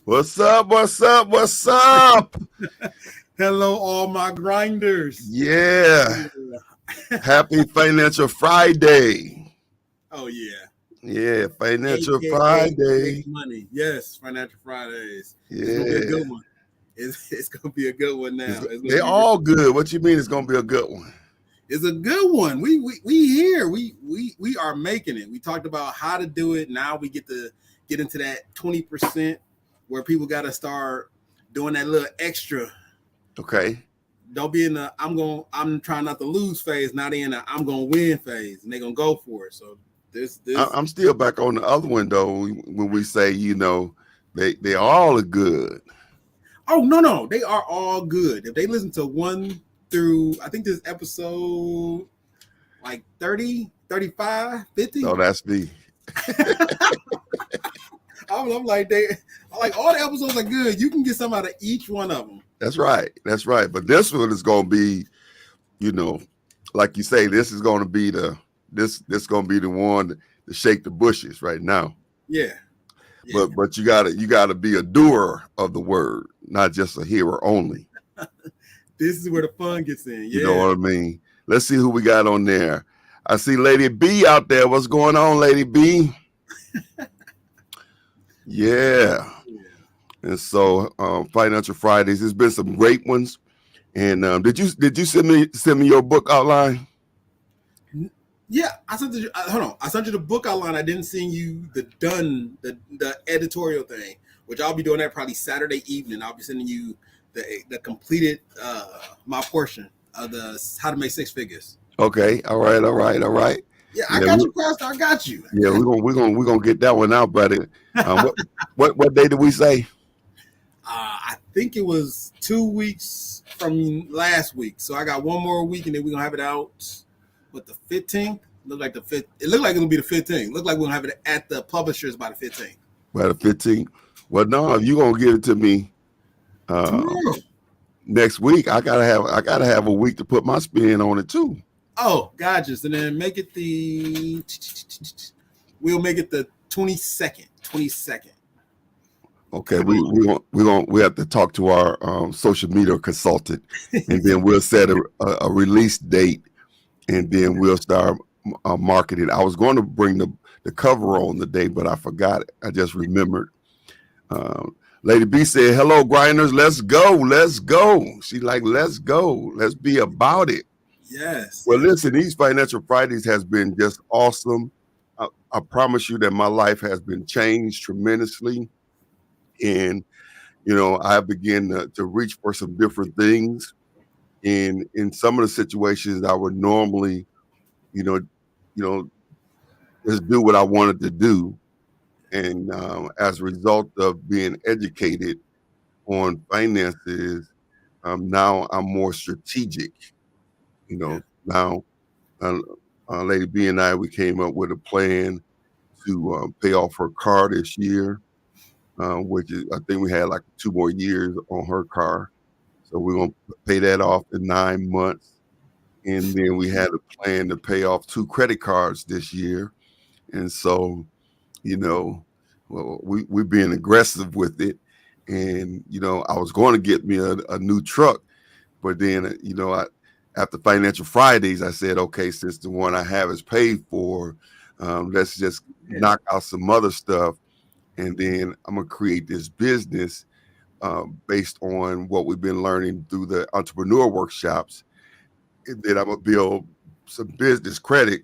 What's up? What's up? What's up? Hello, all my grinders. Yeah. Happy Financial Friday. Oh yeah, Yeah, Financial AKA Make Friday. Money. Yes, Financial Fridays. It's gonna be a Yeah. good one. It's gonna be a good one now. It's gonna They're be. all good. What you mean it's gonna be a good one? It's a good one. We here. We are making it. We talked about how to do it. Now we get to get into that 20% where people got to start doing that little extra. Okay. Don't be in the I'm trying not to lose phase. Not in the I'm gonna win phase, and they're gonna go for it. So this I'm still back on the other one though. When we say, they all are good. Oh no, they are all good. If they listen to 1 through, I think this episode like 30, 35, No, 50. that's me. I'm like I'm like all the episodes are good. You can get some out of each one of them. That's right. That's right. But this one is gonna be, you know, like you say, this is gonna be this gonna be the one to shake the bushes right now. Yeah, yeah. But you gotta be a doer of the word, not just a hearer only. This is where the fun gets in. You know Yeah. what I mean? Let's see who we got on there. I see Lady B out there. What's going on, Lady B? Yeah. And so Financial Fridays, there's been some great ones. And did you send me your book outline? Yeah, I sent you. Hold on, I sent you the book outline. I didn't send you the editorial thing, which I'll be doing that probably Saturday evening. I'll be sending you the completed my portion of the how to make six figures. Okay. All right. Yeah, I Yeah, got you, Pastor. I got you. yeah, we're gonna get that one out, buddy. What day did we say? I think it was 2 weeks from last week, so I got one more week, and then we're gonna have it out. What, the 15th? Look like the fifth. It looked like it'll be the 15th. Look like we're gonna have it at the publishers by the 15th. By the 15th. Well, no, if you're gonna give it to me Tomorrow. next week, I gotta have a week to put my spin on it too. Oh, gotcha. So then make it we'll make it the 22nd. 22nd. Okay, we have to talk to our social media consultant, and then we'll set a release date, and then we'll start marketing. I was going to bring the cover on the day, but I forgot it. I just remembered. Lady B said, "Hello, grinders. Let's go. Let's go." She's like, "Let's go. Let's be about it." Yes. Well, listen, these Financial Fridays has been just awesome. I promise you that my life has been changed tremendously. And, I began to reach for some different things. And in some of the situations, I would normally, you know, you know, just do what I wanted to do. And as a result of being educated on finances, now I'm more strategic. Yeah. Now uh, Lady B and we came up with a plan to pay off her car this year, which is, I think we had like 2 more years on her car. So we're going to pay that off in 9 months. And then we had a plan to pay off 2 credit cards this year. And so, well, we're being aggressive with it. And, I was going to get me a new truck. But then, after Financial Fridays, I said, okay, since the one I have is paid for, let's just knock out some other stuff. And then I'm going to create this business based on what we've been learning through the entrepreneur workshops. And then I'm going to build some business credit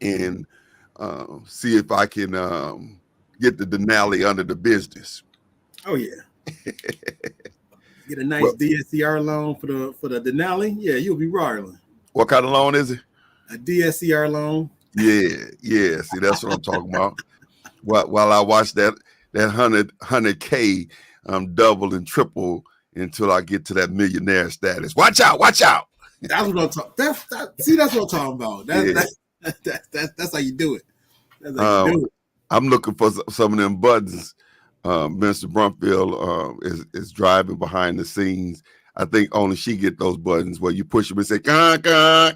and see if I can get the Denali under the business. Oh yeah. Get a nice DSCR loan for the Denali. Yeah, you'll be rolling. What kind of loan is it? A DSCR loan. Yeah. See, that's what I'm talking about. While I watch that 100K double and triple until I get to that millionaire status. Watch out! That's what I'm talking. That's what I'm talking about. That's how you do it. That's how you do it. I'm looking for some of them buttons. Mr. Brumfield is driving behind the scenes. I think only she get those buttons where you push them and say "gah, gah,"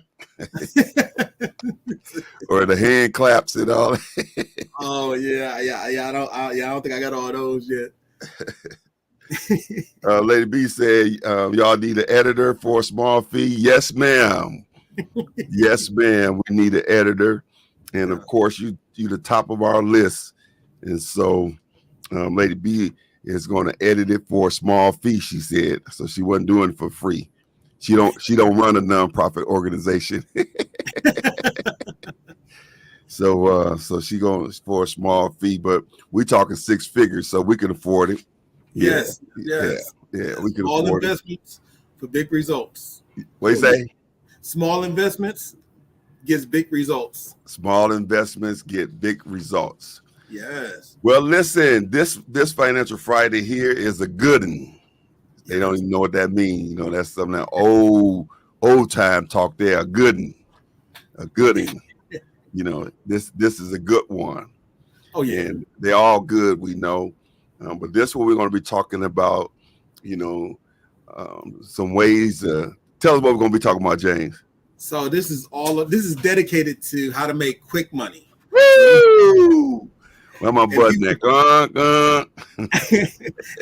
or the hand claps and all. Oh yeah. I don't think I got all those yet. Lady B said, y'all need an editor for a small fee. Yes, ma'am. Yes, ma'am. We need an editor. And of course, you the top of our list. And so Lady B is going to edit it for a small fee, she said. So she wasn't doing it for free. She don't run a nonprofit organization. So she going for a small fee, but we're talking 6 figures, so we can afford it. Yes. Yeah, we can Small afford investments for big results. What you say? Small investments gets big results. Small investments get big results. Yes. Well, listen, this Financial Friday here is a good one. They don't even know what that means. You know, that's some of that old time talk there. A good one. A good one. You know, this is a good one. Oh, yeah. And they're all good, we know. But this one we're going to be talking about, you know, some ways. Tell us what we're going to be talking about, James. So this is dedicated to how to make quick money. Woo! Where my button at?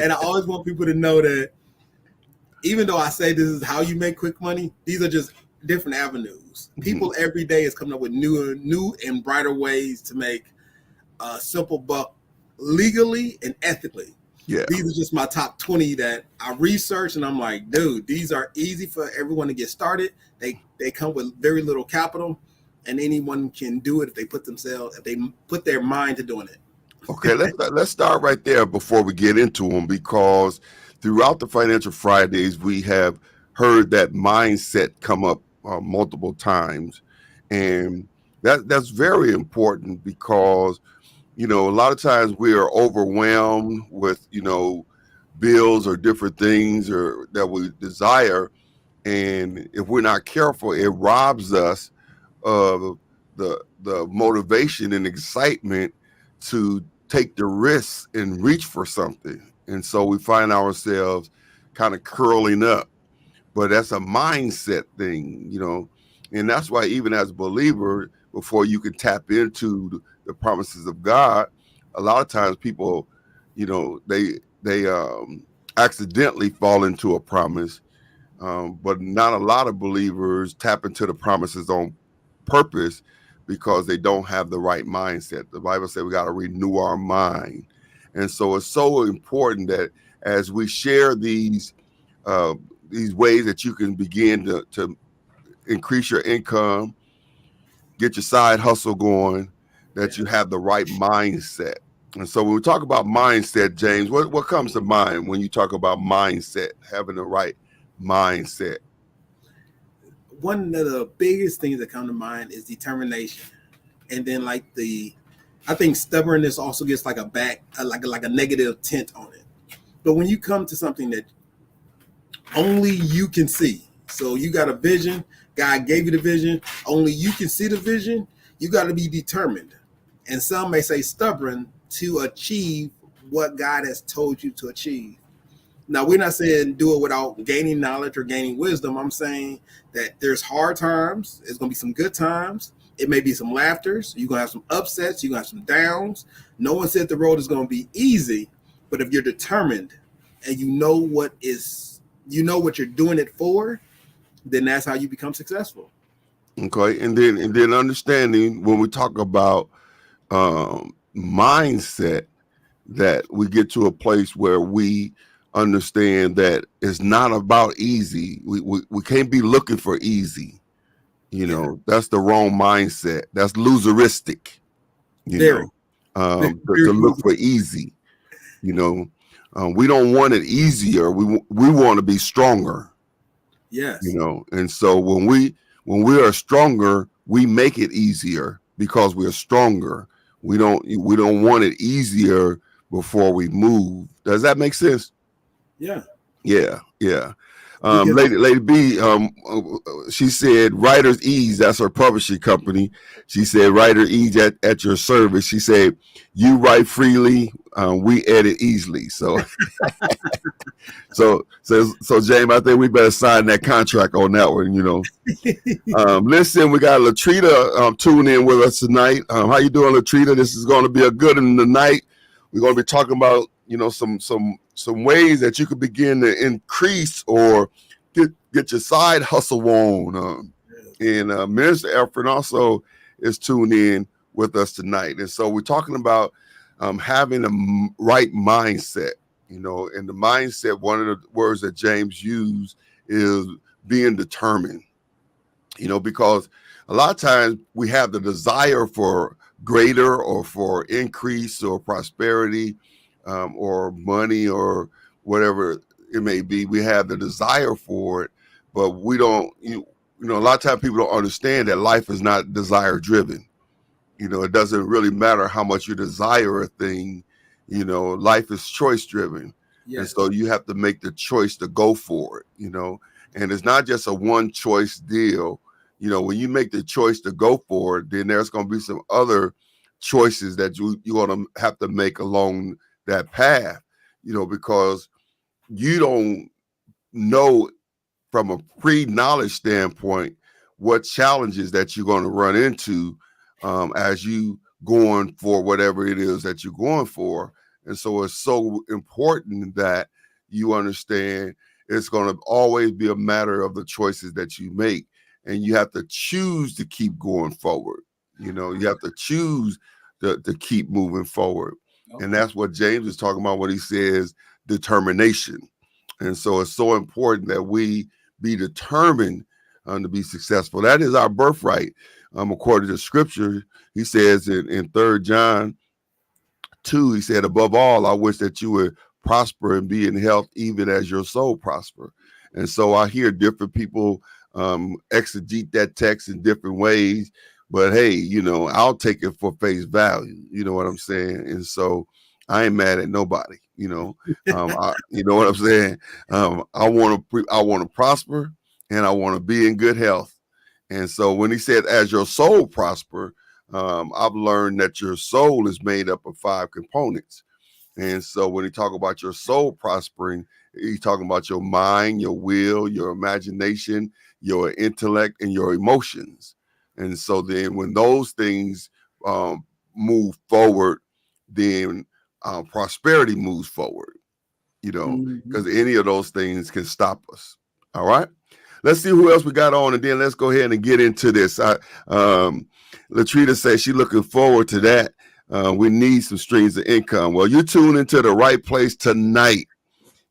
And I always want people to know that even though I say this is how you make quick money, these are just different avenues. People every day is coming up with new and brighter ways to make a simple buck legally and ethically. Yeah. These are just my top 20 that I researched, and I'm like, dude, these are easy for everyone to get started. They come with very little capital, and anyone can do it if they put their mind to doing it. Okay, let's start right there before we get into them, because throughout the Financial Fridays, we have heard that mindset come up multiple times, and that's very important because, you know, a lot of times we are overwhelmed with, you know, bills or different things or that we desire, and if we're not careful, it robs us of the motivation and excitement to take the risks and reach for something. And so we find ourselves kind of curling up. But that's a mindset thing, you know, and that's why even as a believer, before you can tap into the promises of God, a lot of times people, you know, they accidentally fall into a promise, but not a lot of believers tap into the promises on purpose because they don't have the right mindset. The Bible says we got to renew our mind. And so it's so important that as we share these ways that you can begin to increase your income, get your side hustle going, that you have the right mindset. And so when we talk about mindset, James, what comes to mind when you talk about mindset, having the right mindset? One of the biggest things that come to mind is determination. And then I think stubbornness also gets like a negative tint on it. But when you come to something that only you can see, so you got a vision, God gave you the vision, only you can see the vision, you got to be determined. And some may say stubborn to achieve what God has told you to achieve. Now, we're not saying do it without gaining knowledge or gaining wisdom. I'm saying that there's hard times. There's going to be some good times. It may be some laughters. You're going to have some upsets. You're going to have some downs. No one said the road is going to be easy, but if you're determined and you know what you're doing it for, then that's how you become successful. Okay. And then understanding when we talk about mindset, that we get to a place where we understand that it's not about easy. We can't be looking for easy. You know, that's the wrong mindset. That's loseristic. To look for easy. You know, we don't want it easier. We want to be stronger. Yes. You know, and so when we are stronger, we make it easier because we're stronger. We don't want it easier before we move. Does that make sense? Yeah. Lady B, she said Writer's Ease, that's her publishing company. She said Writer Ease at your service. She said you write freely, we edit easily. So so James, I think we better sign that contract on that one, you know. Listen, we got Latrina tuning in with us tonight. How you doing, Latrina? This is going to be a good one tonight. We're going to be talking about some ways that you could begin to increase or get your side hustle on. And Minister Efren also is tuned in with us tonight. And so we're talking about having a right mindset, and the mindset, one of the words that James used is being determined, because a lot of times we have the desire for greater or for increase or prosperity, or money or whatever it may be. We have the desire for it, but we don't, a lot of times people don't understand that life is not desire driven. It doesn't really matter how much you desire a thing. Life is choice driven. Yes. And so you have to make the choice to go for it, and it's not just a one choice deal. When you make the choice to go for it, then there's going to be some other choices that you're going to have to make along that path, because you don't know from a pre-knowledge standpoint what challenges that you're going to run into as you going for whatever it is that you're going for. And so it's so important that you understand it's going to always be a matter of the choices that you make, and you have to choose to keep going forward. You have to choose to keep moving forward. Okay. And that's what James is talking about when he says determination. And so it's so important that we be determined to be successful. That is our birthright. According to scripture, he says in 3 John 2, he said, above all, I wish that you would prosper and be in health, even as your soul prosper. And so I hear different people exegete that text in different ways, but hey, I'll take it for face value. You know what I'm saying? And so I ain't mad at nobody. You know what I'm saying? I want to prosper, and I want to be in good health. And so when he said, as your soul prosper, I've learned that your soul is made up of 5 components. And so when he talk about your soul prospering, he's talking about your mind, your will, your imagination, your intellect, and your emotions. And so then when those things move forward, then prosperity moves forward, because any of those things can stop us. All right. Let's see who else we got on, and then let's go ahead and get into this. Latrina says she's looking forward to that. We need some streams of income. Well, you tune into the right place tonight.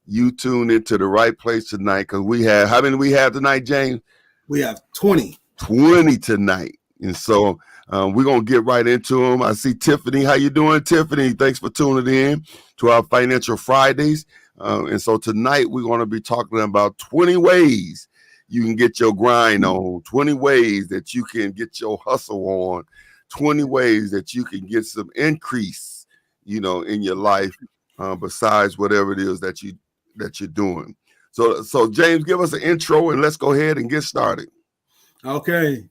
Because we have, how many we have tonight, James? We have 20. 20 tonight. And so we're going to get right into them. I see Tiffany. How you doing, Tiffany? Thanks for tuning in to our Financial Fridays. And so tonight we're going to be talking about 20 ways you can get your grind on, 20 ways that you can get your hustle on, 20 ways that you can get some increase, in your life, besides whatever it is that you're doing. So James, give us an intro and let's go ahead and get started. Okay.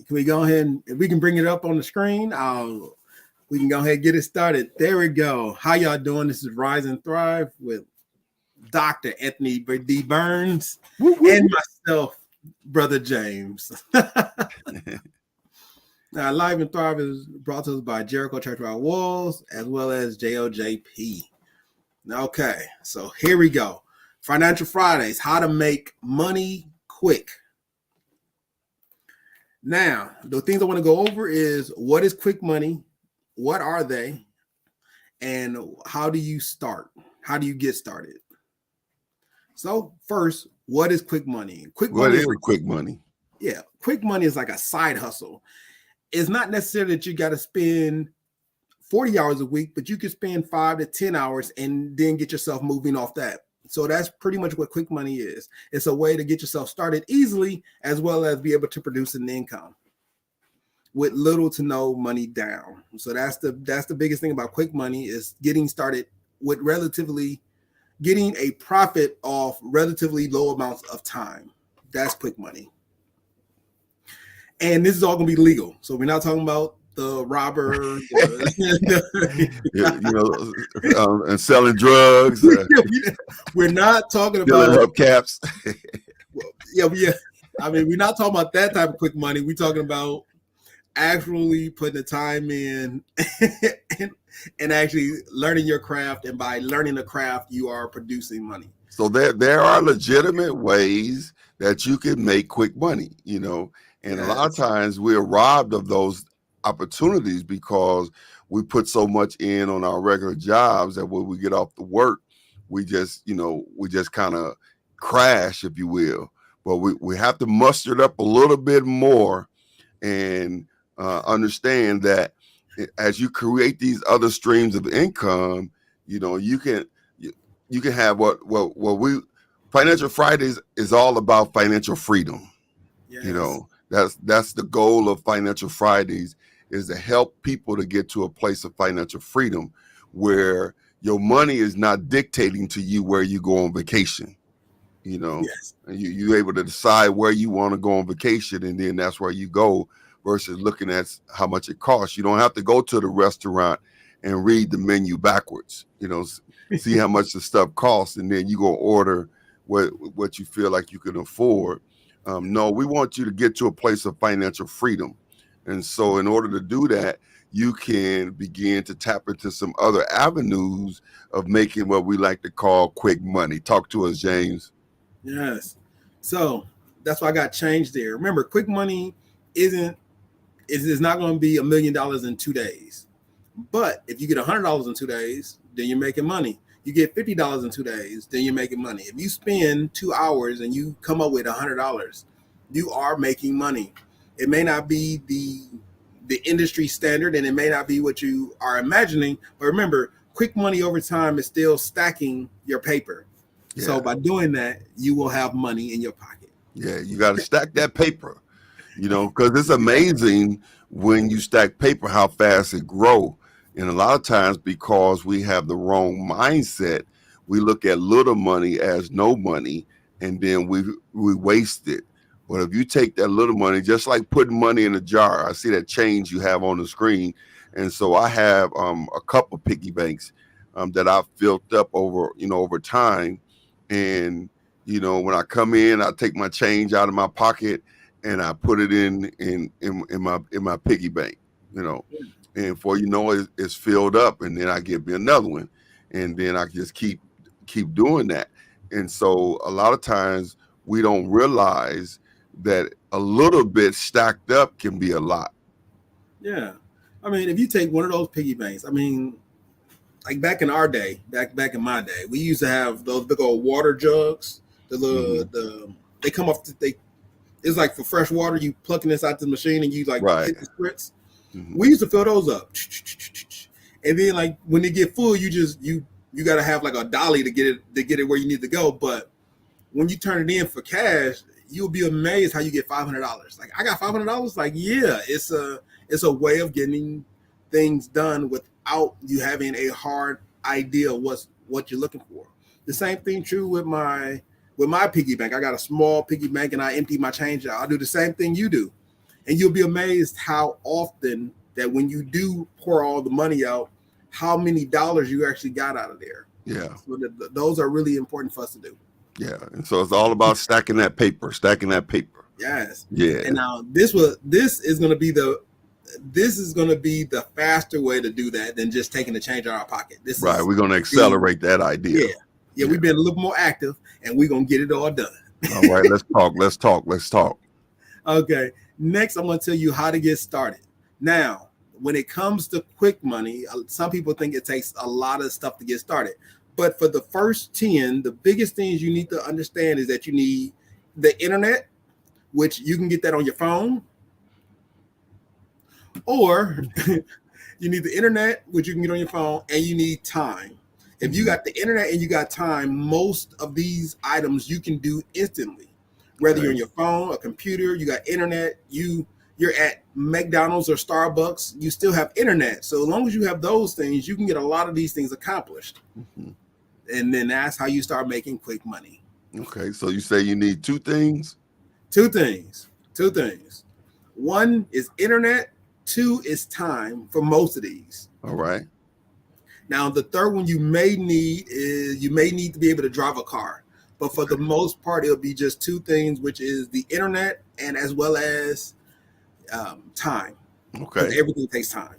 Can we go ahead and if we can bring it up on the screen? We can go ahead and get it started. There we go. How y'all doing? This is Rise and Thrive with Dr. Anthony D. Burns and myself, Brother James. Now, Live and Thrive is brought to us by Jericho Church Without Walls, as well as JOJP. Okay, so here we go. Financial Fridays, how to make money quick. Now, the things I want to go over is what is quick money? What are they? And how do you start? How do you get started? So first, what is quick money? What is quick money? Yeah, quick money is like a side hustle. It's not necessarily that you got to spend 40 hours a week, but you can spend 5 to 10 hours and then get yourself moving off that. So that's pretty much what quick money is. It's a way to get yourself started easily, as well as be able to produce an income with little to no money down. So that's the biggest thing about quick money is getting started with getting a profit off relatively low amounts of time. That's quick money. And this is all going to be legal. So we're not talking about the robber, and selling drugs. We're not talking about hubcaps. Yeah. I mean, we're not talking about that type of quick money. We're talking about actually putting the time in and actually learning your craft. And by learning the craft, you are producing money. So there are legitimate ways that you can make quick money, and a lot of Yes. times we're robbed of those opportunities because we put so much in on our regular jobs that when we get off the work, we just kind of crash, if you will. But we have to muster it up a little bit more and understand that as you create these other streams of income, you can have what we Financial Fridays is all about financial freedom. Yes. That's the goal of Financial Fridays, is to help people to get to a place of financial freedom where your money is not dictating to you where you go on vacation. Yes. And you're able to decide where you want to go on vacation, and then that's where you go, versus looking at how much it costs. You don't have to go to the restaurant and read the menu backwards, see how much the stuff costs, and then you go order what you feel like you can afford. No, we want you to get to a place of financial freedom. And so in order to do that, you can begin to tap into some other avenues of making what we like to call quick money. Talk to us, James. Yes. So that's why I got changed there. Remember, quick money is not going to be $1 million in 2 days. But if you get $100 in 2 days, then you're making money. You get $50 in 2 days, then you're making money. If you spend 2 hours and you come up with $100, you are making money. It may not be the industry standard, and it may not be what you are imagining. But remember, quick money over time is still stacking your paper. Yeah. So by doing that, you will have money in your pocket. Yeah, you got to stack that paper, because it's amazing when you stack paper how fast it grows. And a lot of times, because we have the wrong mindset, we look at little money as no money, and then we waste it. But if you take that little money, just like putting money in a jar, I see that change you have on the screen. And so I have a couple piggy banks that I've filled up over time. And when I come in, I take my change out of my pocket and I put it in my piggy bank, and before you know it, it's filled up, and then I get me another one, and then I just keep doing that. And so a lot of times we don't realize that a little bit stacked up can be a lot. Yeah. I mean, if you take one of those piggy banks, I mean, like back in our day, back in my day, we used to have those big old water jugs. They come off. It's like for fresh water. You plug it inside the machine and you like hit the spritz. Mm-hmm. We used to fill those up, and then like when they get full, you got to have like a dolly to get it where you need to go. But when you turn it in for cash, you'll be amazed how you get $500. Like, I got $500. Like, yeah, it's a way of getting things done without you having a hard idea of what you're looking for. The same thing true with my piggy bank. I got a small piggy bank and I empty my change out. I'll do the same thing you do. And you'll be amazed how often that when you do pour all the money out, how many dollars you actually got out of there. Yeah. So those are really important for us to do. Yeah. And so it's all about stacking that paper. Yes. Yeah. And now this is going to be the faster way to do that than just taking the change out of our pocket. We're going to accelerate that idea. Yeah. We've been a little more active and we're going to get it all done. All right. Let's talk. Okay. Next, I'm going to tell you how to get started. Now, when it comes to quick money, some people think it takes a lot of stuff to get started. But for the first 10, the biggest things you need to understand is that you need the internet, which you can get that on your phone. Or you need the internet, which you can get on your phone, and you need time. If you got the internet and you got time, most of these items you can do instantly. Whether you're on your phone, a computer, you got internet, you're at McDonald's or Starbucks, you still have internet. So as long as you have those things, you can get a lot of these things accomplished. Mm-hmm. And then that's how you start making quick money. Okay, so you say you need two things? Two things. One is internet. Two is time for most of these. All right. Now, the third one you may need to be able to drive a car. But for the most part, it'll be just two things, which is the internet and as well as time. Okay. Everything takes time.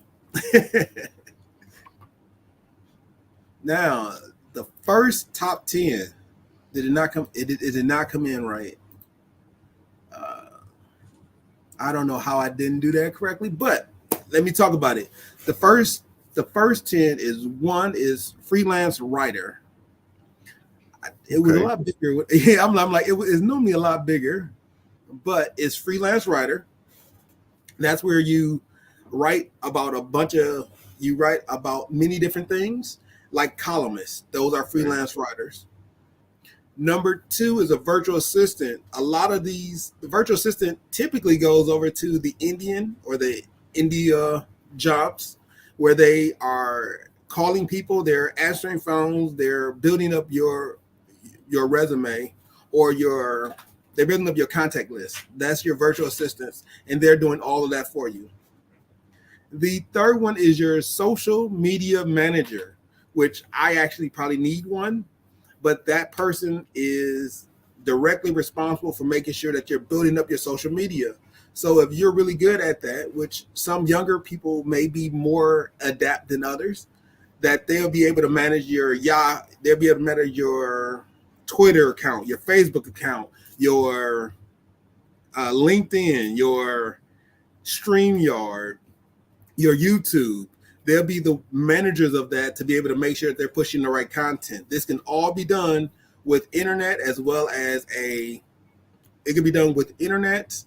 Now, the first top 10 did not come. It did not come in right. I don't know how I didn't do that correctly, but let me talk about it. The first 10 is freelance writer. It was a lot bigger. Yeah, I'm like it's normally a lot bigger, but it's freelance writer. That's where you write about you write about many different things, like columnists. Those are freelance writers. Number 2 is a virtual assistant. A lot of the virtual assistant typically goes over to the Indian or the India jobs where they are calling people, they're answering phones, they're building up your resume or they're building up your contact list. That's your virtual assistants, and they're doing all of that for you. The third one is your social media manager, which I actually probably need one, but that person is directly responsible for making sure that you're building up your social media. So if you're really good at that, which some younger people may be more adept than others, that they'll be able to manage they'll be able to manage your Twitter account, your Facebook account, your LinkedIn, your StreamYard, your YouTube. They'll be the managers of that to be able to make sure that they're pushing the right content. This can all be done with internet as well as it can be done with internet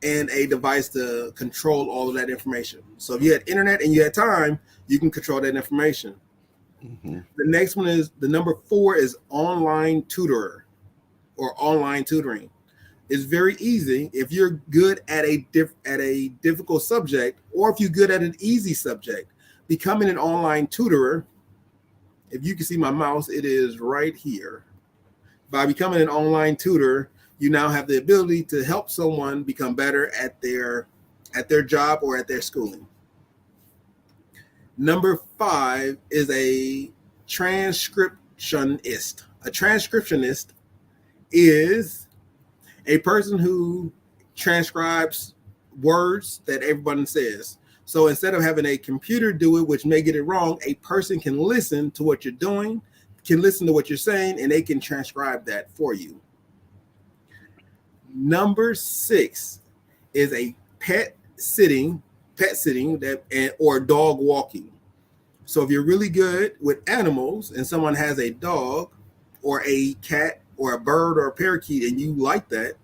and a device to control all of that information. So if you had internet and you had time, you can control that information. Mm-hmm. The next one is the number 4 is online tutor or online tutoring. It's very easy if you're good at a difficult subject, or if you're good at an easy subject. Becoming an online tutor, if you can see my mouse, it is right here. By becoming an online tutor, you now have the ability to help someone become better at their job or at their schooling. Number 5 is a transcriptionist. A transcriptionist is a person who transcribes words that everyone says. So instead of having a computer do it, which may get it wrong, a person can listen to what you're doing, can listen to what you're saying, and they can transcribe that for you. Number 6 is a pet sitting or dog walking. So if you're really good with animals and someone has a dog or a cat or a bird or a parakeet and you like that,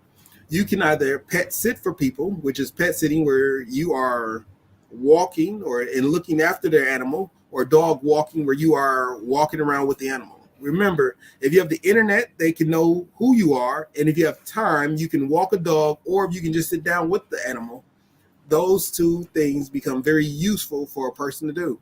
you can either pet sit for people, which is pet sitting, where you are walking and looking after their animal, or dog walking, where you are walking around with the animal. Remember, if you have the internet, they can know who you are, and if you have time, you can walk a dog, or if you can just sit down with the animal. Those two things become very useful for a person to do.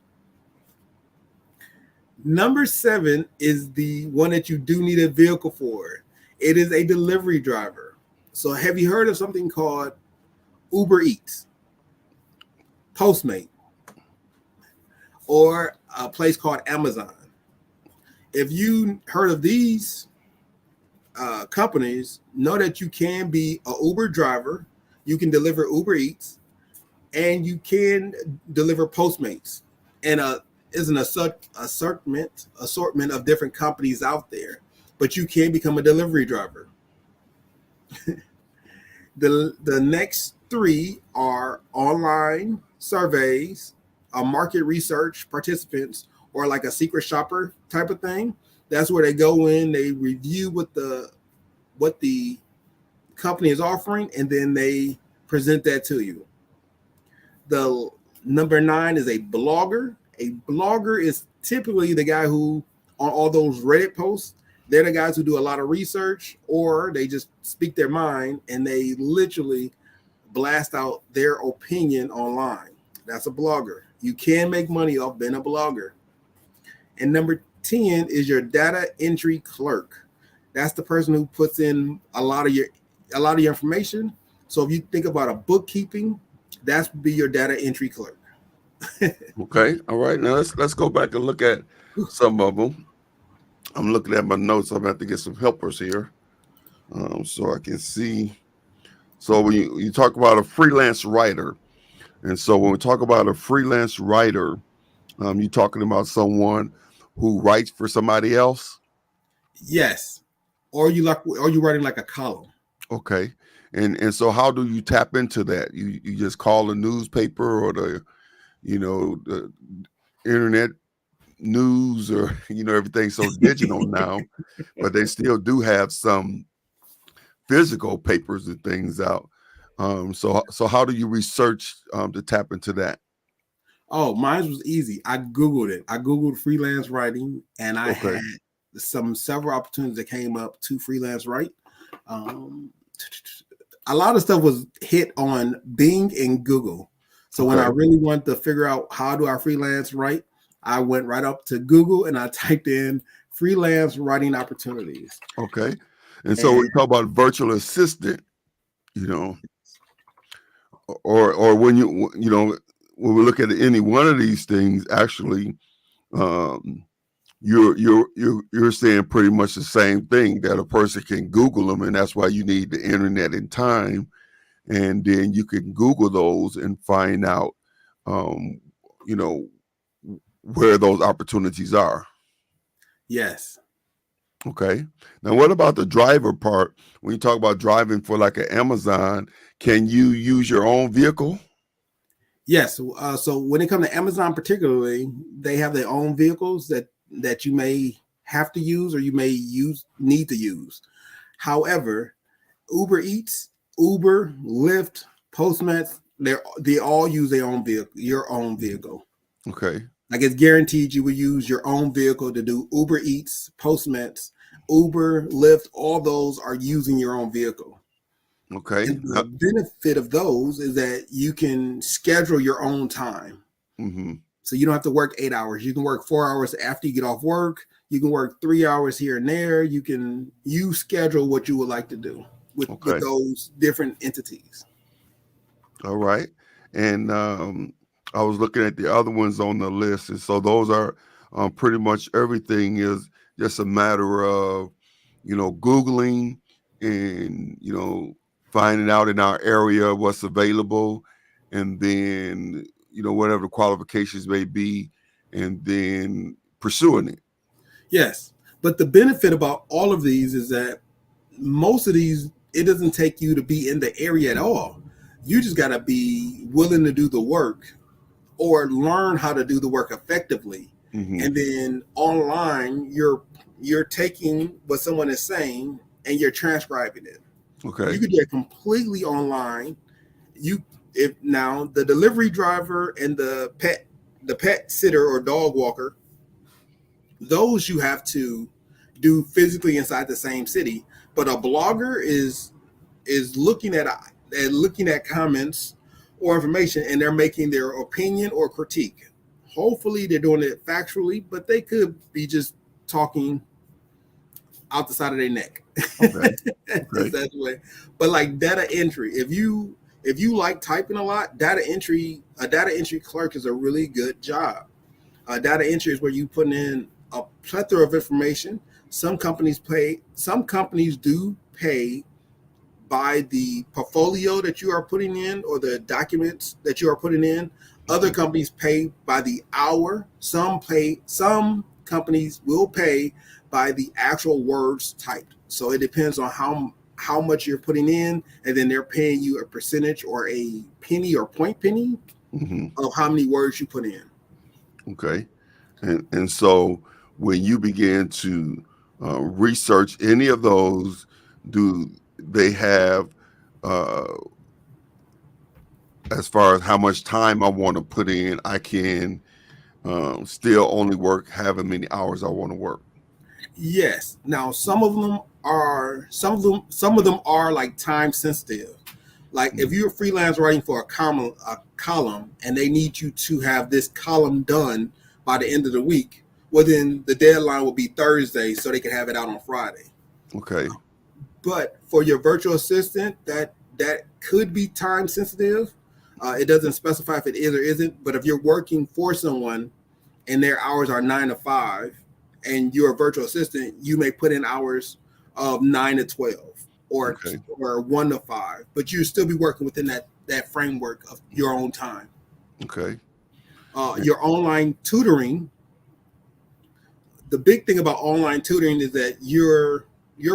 Number 7 is the one that you do need a vehicle for. It is a delivery driver. So have you heard of something called Uber Eats, Postmate, or a place called Amazon? If you heard of these companies, know that you can be an Uber driver, you can deliver Uber Eats, and you can deliver Postmates. And is an assortment of different companies out there, but you can become a delivery driver. The next 3 are online surveys, market research participants, or like a secret shopper type of thing. That's where they go in, they review what the company is offering, and then they present that to you. The number 9 is a blogger. A blogger is typically the guy who, on all those Reddit posts, they're the guys who do a lot of research, or they just speak their mind and they literally blast out their opinion online. That's a blogger. You can make money off being a blogger. And number 10 is your data entry clerk. That's the person who puts in a lot of your information. So if you think about a bookkeeping, that's be your data entry clerk. Okay. All right. Now let's go back and look at some of them. I'm looking at my notes. I'm going to have to get some helpers here so I can see. So when you talk about a freelance writer, and so when we talk about a freelance writer, you're talking about someone who writes for somebody else? Yes. Or you writing like a column. Okay. And so how do you tap into that? You just call the newspaper or the internet news, or everything's so digital now, but they still do have some physical papers and things out. So how do you research to tap into that? Oh, mine was easy. I Googled it. I Googled freelance writing, and I Okay. had several opportunities that came up to freelance write. Um, a lot of stuff was hit on Bing and Google. So when I Okay. really wanted to figure out how do I freelance write, I went right up to Google and I typed in freelance writing opportunities. Okay. And so when And you talk about virtual assistant, you know, or when we look at any one of these things, actually, um, you're saying pretty much the same thing, that a person can Google them, and that's why you need the internet and time, and then you can Google those and find out, um, you know, where those opportunities are. yes, Okay. Now, what about the driver part? When you talk about driving for like an Amazon, can you use your own vehicle? yes. So when it comes to Amazon, particularly, they have their own vehicles that you may have to use or you may need to use. However, Uber Eats, Uber, Lyft, Postmates, they all use their own vehicle, your own vehicle. Okay. Like it's guaranteed you will use your own vehicle to do Uber Eats, Postmates, Uber, Lyft, all those are using your own vehicle. Okay. And the benefit of those is that you can schedule your own time. Mm-hmm. So you don't have to work 8 hours. You can work 4 hours after you get off work. You can work 3 hours here and there. You schedule what you would like to do with Okay. those different entities. All right. And I was looking at the other ones on the list, and so those are pretty much everything is just a matter of Googling and finding out in our area what's available, and then whatever the qualifications may be, and then pursuing it. Yes. But the benefit about all of these is that most of these, it doesn't take you to be in the area at all. You just got to be willing to do the work or learn how to do the work effectively. Hmm. And then online, you're taking what someone is saying and you're transcribing it. You Okay. could do it completely online. You if now the delivery driver and the pet sitter or dog walker, those you have to do physically inside the same city. But a blogger is looking at comments or information, and they're making their opinion or critique. Hopefully they're doing it factually, but they could be just talking out the side of their neck. Okay. Just Okay. that way. But like data entry, if you like typing a lot, a data entry clerk is a really good job. Data entry is where you put in a plethora of information. Some companies do pay by the portfolio that you are putting in or the documents that you are putting in. Other Mhm. companies pay by the hour. Some companies will pay by the actual words typed. So it depends on how much you're putting in, and then they're paying you a percentage or a penny or point penny Mhm. of how many words you put in. Okay. And so when you begin to research any of those, do they have, uh, as far as how much time I want to put in, I can still only work however many hours I want to work? Yes. Now some of them are like time sensitive. Like if Mhm. you're freelance writing for a column and they need you to have this column done by the end of the week, well then the deadline will be Thursday so they can have it out on Friday. Okay. But for your virtual assistant, that could be time sensitive. It doesn't specify if it is or isn't, but if you're working for someone and their hours are 9 to 5 and you're a virtual assistant, you may put in hours of 9 to 12 Okay. or 1 to 5, but you still be working within that framework of your own time. Okay. And- Your online tutoring, the big thing about online tutoring is that you're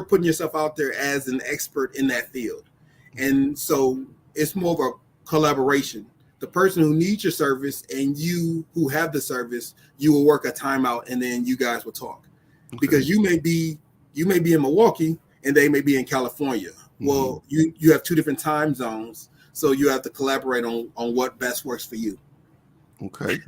putting yourself out there as an expert in that field, and so it's more of a collaboration. The person who needs your service and you who have the service, you will work a timeout, and then you guys will talk. Okay. Because you may be in Milwaukee and they may be in California. Mm-hmm. Well, you have two different time zones, so you have to collaborate on what best works for you. Okay.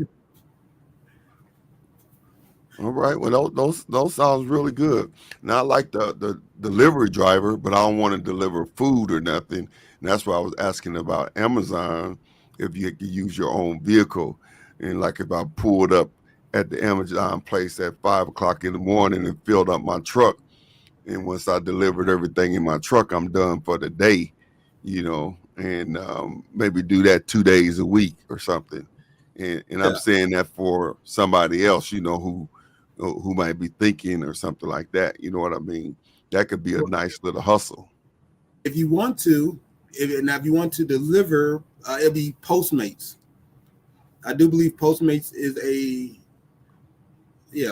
All right. Well, those sounds really good. Now, I like the delivery driver, but I don't want to deliver food or nothing. And that's why I was asking about Amazon, if you could use your own vehicle. And like if I pulled up at the Amazon place at 5 o'clock in the morning and filled up my truck, and once I delivered everything in my truck, I'm done for the day, and maybe do that 2 days a week or something. And yeah. I'm saying that for somebody else, who might be thinking or something like that. You know what I mean? That could be a nice little hustle. If you want to, if you want to deliver, it'll be Postmates. I do believe Postmates is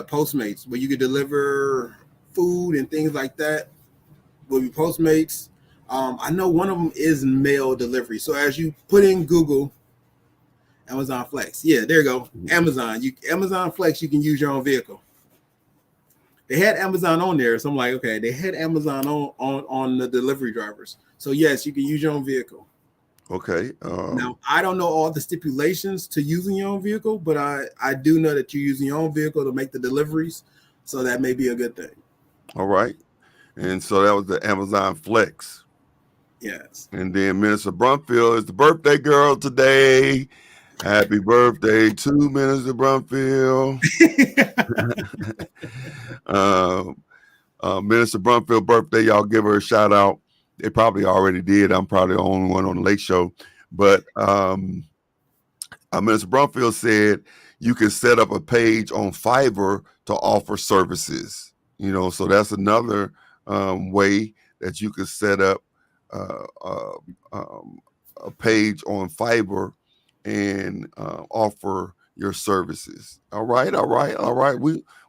Postmates, where you could deliver food and things like that. Will be Postmates. I know one of them is mail delivery. So as you put in Google, Amazon Flex, there you go. Mm-hmm. Amazon Flex, you can use your own vehicle. They had Amazon on there, so I'm like, okay, they had Amazon on the delivery drivers. So yes, you can use your own vehicle. Okay. Now, I don't know all the stipulations to using your own vehicle, but I do know that you're using your own vehicle to make the deliveries, so that may be a good thing. All right. And so that was the Amazon Flex. Yes. And then Minister Brumfield is the birthday girl today. Happy birthday to Minister Brumfield. Minister Brumfield birthday, y'all give her a shout out. They probably already did. I'm probably the only one on the Lake Show. But Minister Brumfield said you can set up a page on Fiverr to offer services. So that's another way that you could set up a page on Fiverr and offer your services. All right.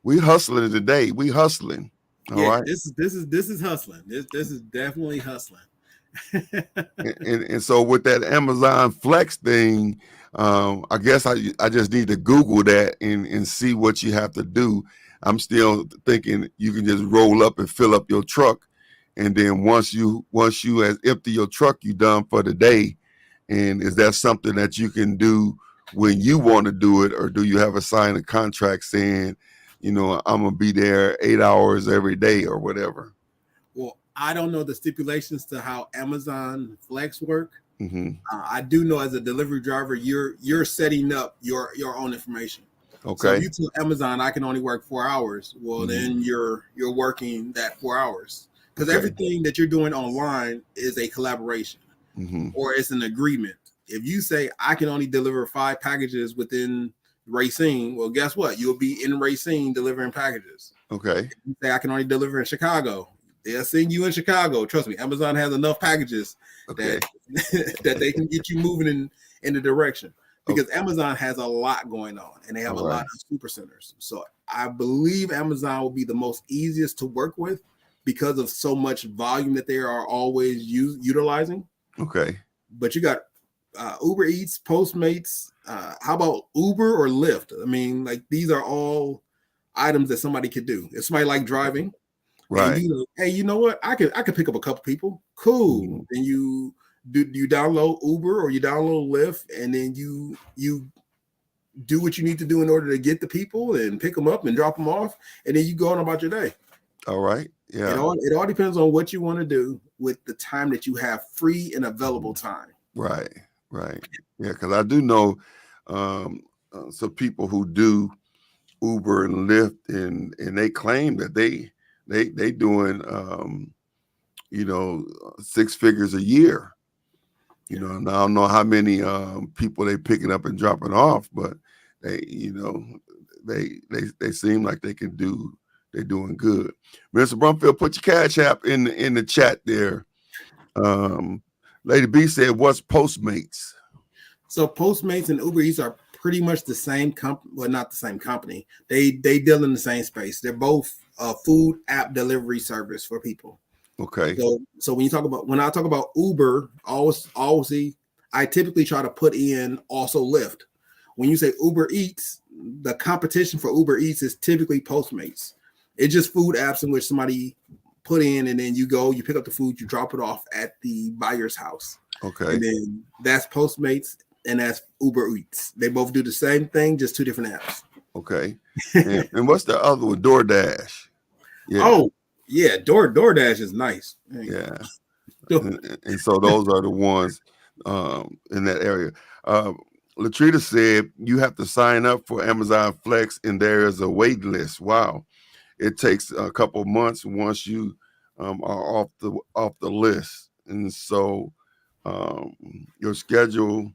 We hustling today. We hustling. All right. This is hustling. This is definitely hustling. and so with that Amazon Flex thing, I guess I just need to Google that and see what you have to do. I'm still thinking you can just roll up and fill up your truck, and then once you empty your truck, you done for the day. And is that something that you can do when you want to do it, or do you have to sign a contract saying, I'm gonna be there 8 hours every day or whatever? Well, I don't know the stipulations to how Amazon Flex work. Mm-hmm. I do know as a delivery driver, you're setting up your own information. Okay. So if you tell Amazon I can only work 4 hours, well, then you're working that 4 hours, because everything that you're doing online is a collaboration, or it's an agreement. If you say I can only deliver 5 packages within Racine, well, guess what? You'll be in Racine delivering packages. Okay. If you say I can only deliver in Chicago, they'll send you in Chicago. Trust me, Amazon has enough packages that they can get you moving in the direction. Because Amazon has a lot going on, and they have a lot of super centers. So I believe Amazon will be the most easiest to work with because of so much volume that they are always utilizing. Okay. But you got Uber Eats, Postmates. How about Uber or Lyft? I mean, like, these are all items that somebody could do. If somebody like driving, right? Hey, you know what? I could pick up a couple people. Cool. Then you download Uber or you download Lyft, and then you do what you need to do in order to get the people and pick them up and drop them off, and then you go on about your day. All right. Yeah. It all depends on what you want to do with the time that you have free and available time. Right. Yeah, because I do know some people who do Uber and Lyft, and they claim that they doing 6 figures a year. And I don't know how many people they picking up and dropping off, but they seem like they can do. They're doing good. Mr. Brumfield, put your Cash App in the chat there. Lady B said, "What's Postmates?" So Postmates and Uber Eats are pretty much the same company. Well, not the same company. They deal in the same space. They're both a food app delivery service for people. Okay. So when I talk about Uber, always I typically try to put in also Lyft. When you say Uber Eats, the competition for Uber Eats is typically Postmates. It's just food apps in which somebody put in, and then you pick up the food, you drop it off at the buyer's house. Okay. And then that's Postmates and that's Uber Eats. They both do the same thing, just two different apps. Okay. And what's the other one? DoorDash. Yeah. Oh, yeah. DoorDash is nice. Yeah. And so those are the ones in that area. Latrita said you have to sign up for Amazon Flex and there is a wait list. Wow. It takes a couple of months once you are off the list. And so you schedule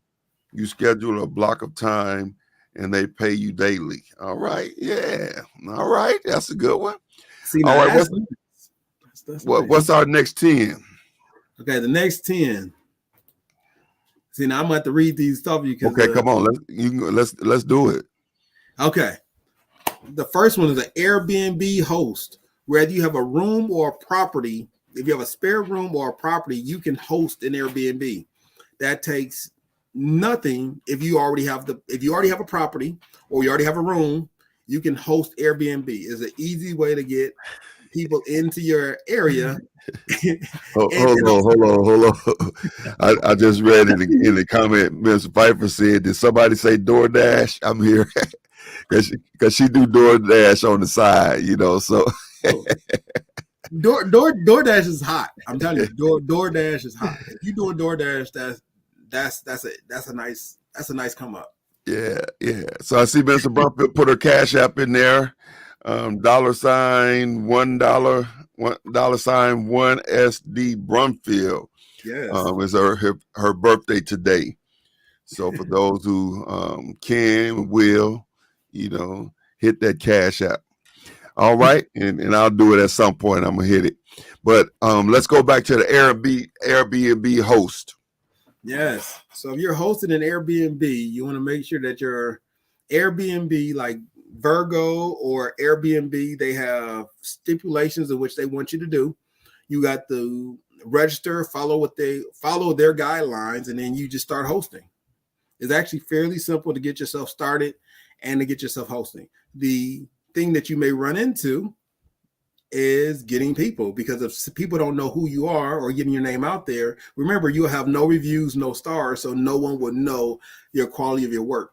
a block of time and they pay you daily. All right. Yeah. All right. That's a good one. See, all right. What's our next 10? Okay. The next 10. See, now I'm going to have to read these stuff. Okay. Come on. Let's do it. Okay. The first one is an Airbnb host. Whether you have a room or a property, if you have a spare room or a property, you can host an Airbnb. That takes nothing. If you already have a property or you already have a room, you can host Airbnb. It's an easy way to get people into your area. Hold on. I just read it in the comment. Mr. Pfeiffer said, "Did somebody say DoorDash?" I'm here because she do DoorDash on the side, So DoorDash is hot. I'm telling you, DoorDash is hot. If you doing DoorDash, that's a nice come up. Yeah. So I see Mr. Brumfield put her Cash App in there. $1 $1SD Brumfield. Yes. Is her birthday today. So for those who can, will, hit that Cash App. All right. And I'll do it at some point. I'm gonna hit it. But let's go back to the Airbnb host. Yes. So if you're hosting an Airbnb, you want to make sure that your Airbnb, like Virgo or Airbnb, they have stipulations in which they want you to do. You got to register, follow their guidelines, and then you just start hosting. It's actually fairly simple to get yourself started and to get yourself hosting. The thing that you may run into is getting people, because if people don't know who you are or getting your name out there, remember, you'll have no reviews, no stars, so no one will know your quality of your work.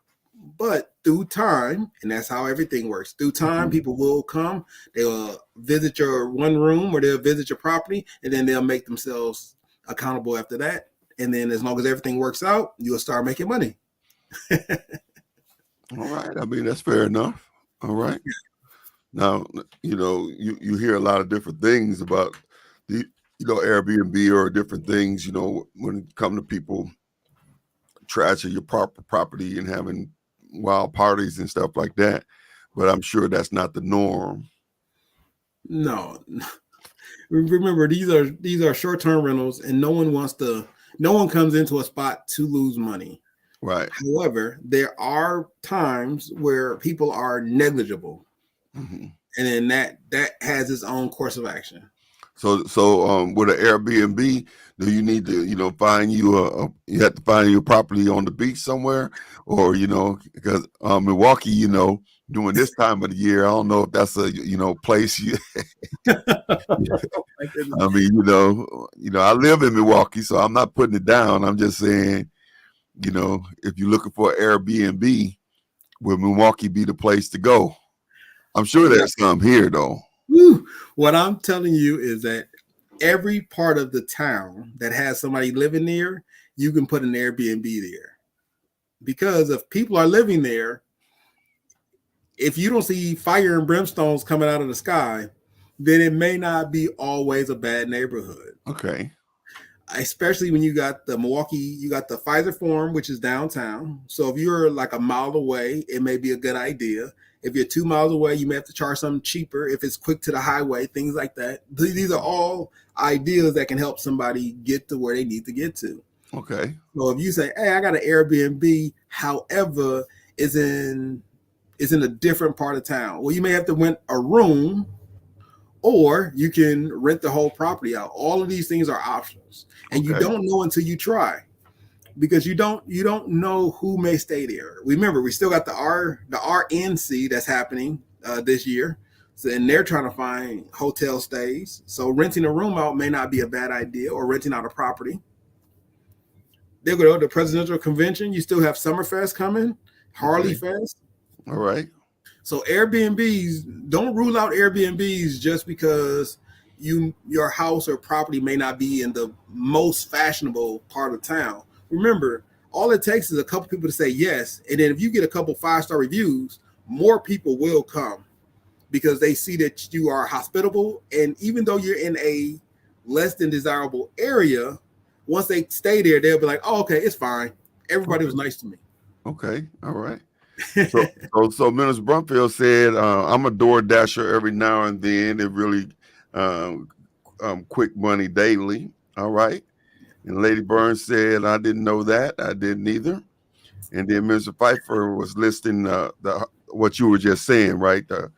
But through time, and that's how everything works, through time, people will come, they'll visit your one room or they'll visit your property, and then they'll make themselves accountable after that. And then as long as everything works out, you'll start making money. All right. I mean, that's fair enough. All right. Now, you hear a lot of different things about the, Airbnb or different things, when it comes to people trashing your property and having wild parties and stuff like that. But I'm sure that's not the norm. No. Remember, these are short-term rentals, and no one comes into a spot to lose money. Right. However, there are times where people are negligible. Mm-hmm. And then that has its own course of action. So with an Airbnb, do you need to find you you have to find your property on the beach somewhere, or because Milwaukee, during this time of the year, I don't know if that's a place you I mean, I live in Milwaukee, so I'm not putting it down. I'm just saying, if you're looking for an Airbnb, will Milwaukee be the place to go? I'm sure there's some here, though. Woo. What I'm telling you is that every part of the town that has somebody living there, you can put an Airbnb there. Because if people are living there, if you don't see fire and brimstones coming out of the sky, then it may not be always a bad neighborhood. Okay. Especially when you got the Milwaukee, you got the Pfizer Forum, which is downtown. So if you're like a mile away, it may be a good idea. If you're 2 miles away, you may have to charge something cheaper. If it's quick to the highway, things like that. These are all ideas that can help somebody get to where they need to get to. Okay. So if you say, hey, I got an Airbnb, however, is in a different part of town. Well, you may have to rent a room, or you can rent the whole property out. All of these things are options, and you don't know until you try, because you don't know who may stay there. Remember, we still got the RNC that's happening this year. So, and they're trying to find hotel stays. So renting a room out may not be a bad idea, or renting out a property. They'll go to the presidential convention. You still have Summerfest coming, Harley Fest. All right. So Airbnbs, don't rule out Airbnbs just because your house or property may not be in the most fashionable part of town. Remember, all it takes is a couple people to say yes, and then if you get a couple 5-star reviews, more people will come because they see that you are hospitable. And even though you're in a less than desirable area, once they stay there, they'll be like, "Oh, okay, it's fine. Everybody was nice to me." Okay, all right. So Minister Brumfield said, "I'm a door dasher every now and then. It really quick money daily." All right. And Lady Burns said, "I didn't know that. I didn't either." And then Mr. Pfeiffer was listing what you were just saying, right? The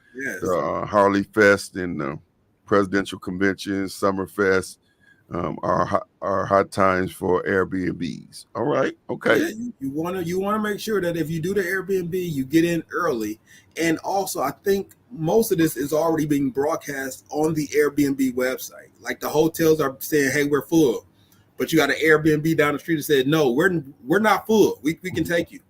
Harley Fest and the presidential convention, Summerfest, are hot times for Airbnbs. All right, okay. Yeah, you wanna make sure that if you do the Airbnb, you get in early. And also, I think most of this is already being broadcast on the Airbnb website. Like the hotels are saying, "Hey, we're full," but you got an Airbnb down the street that said, "No, we're not full. We can take you."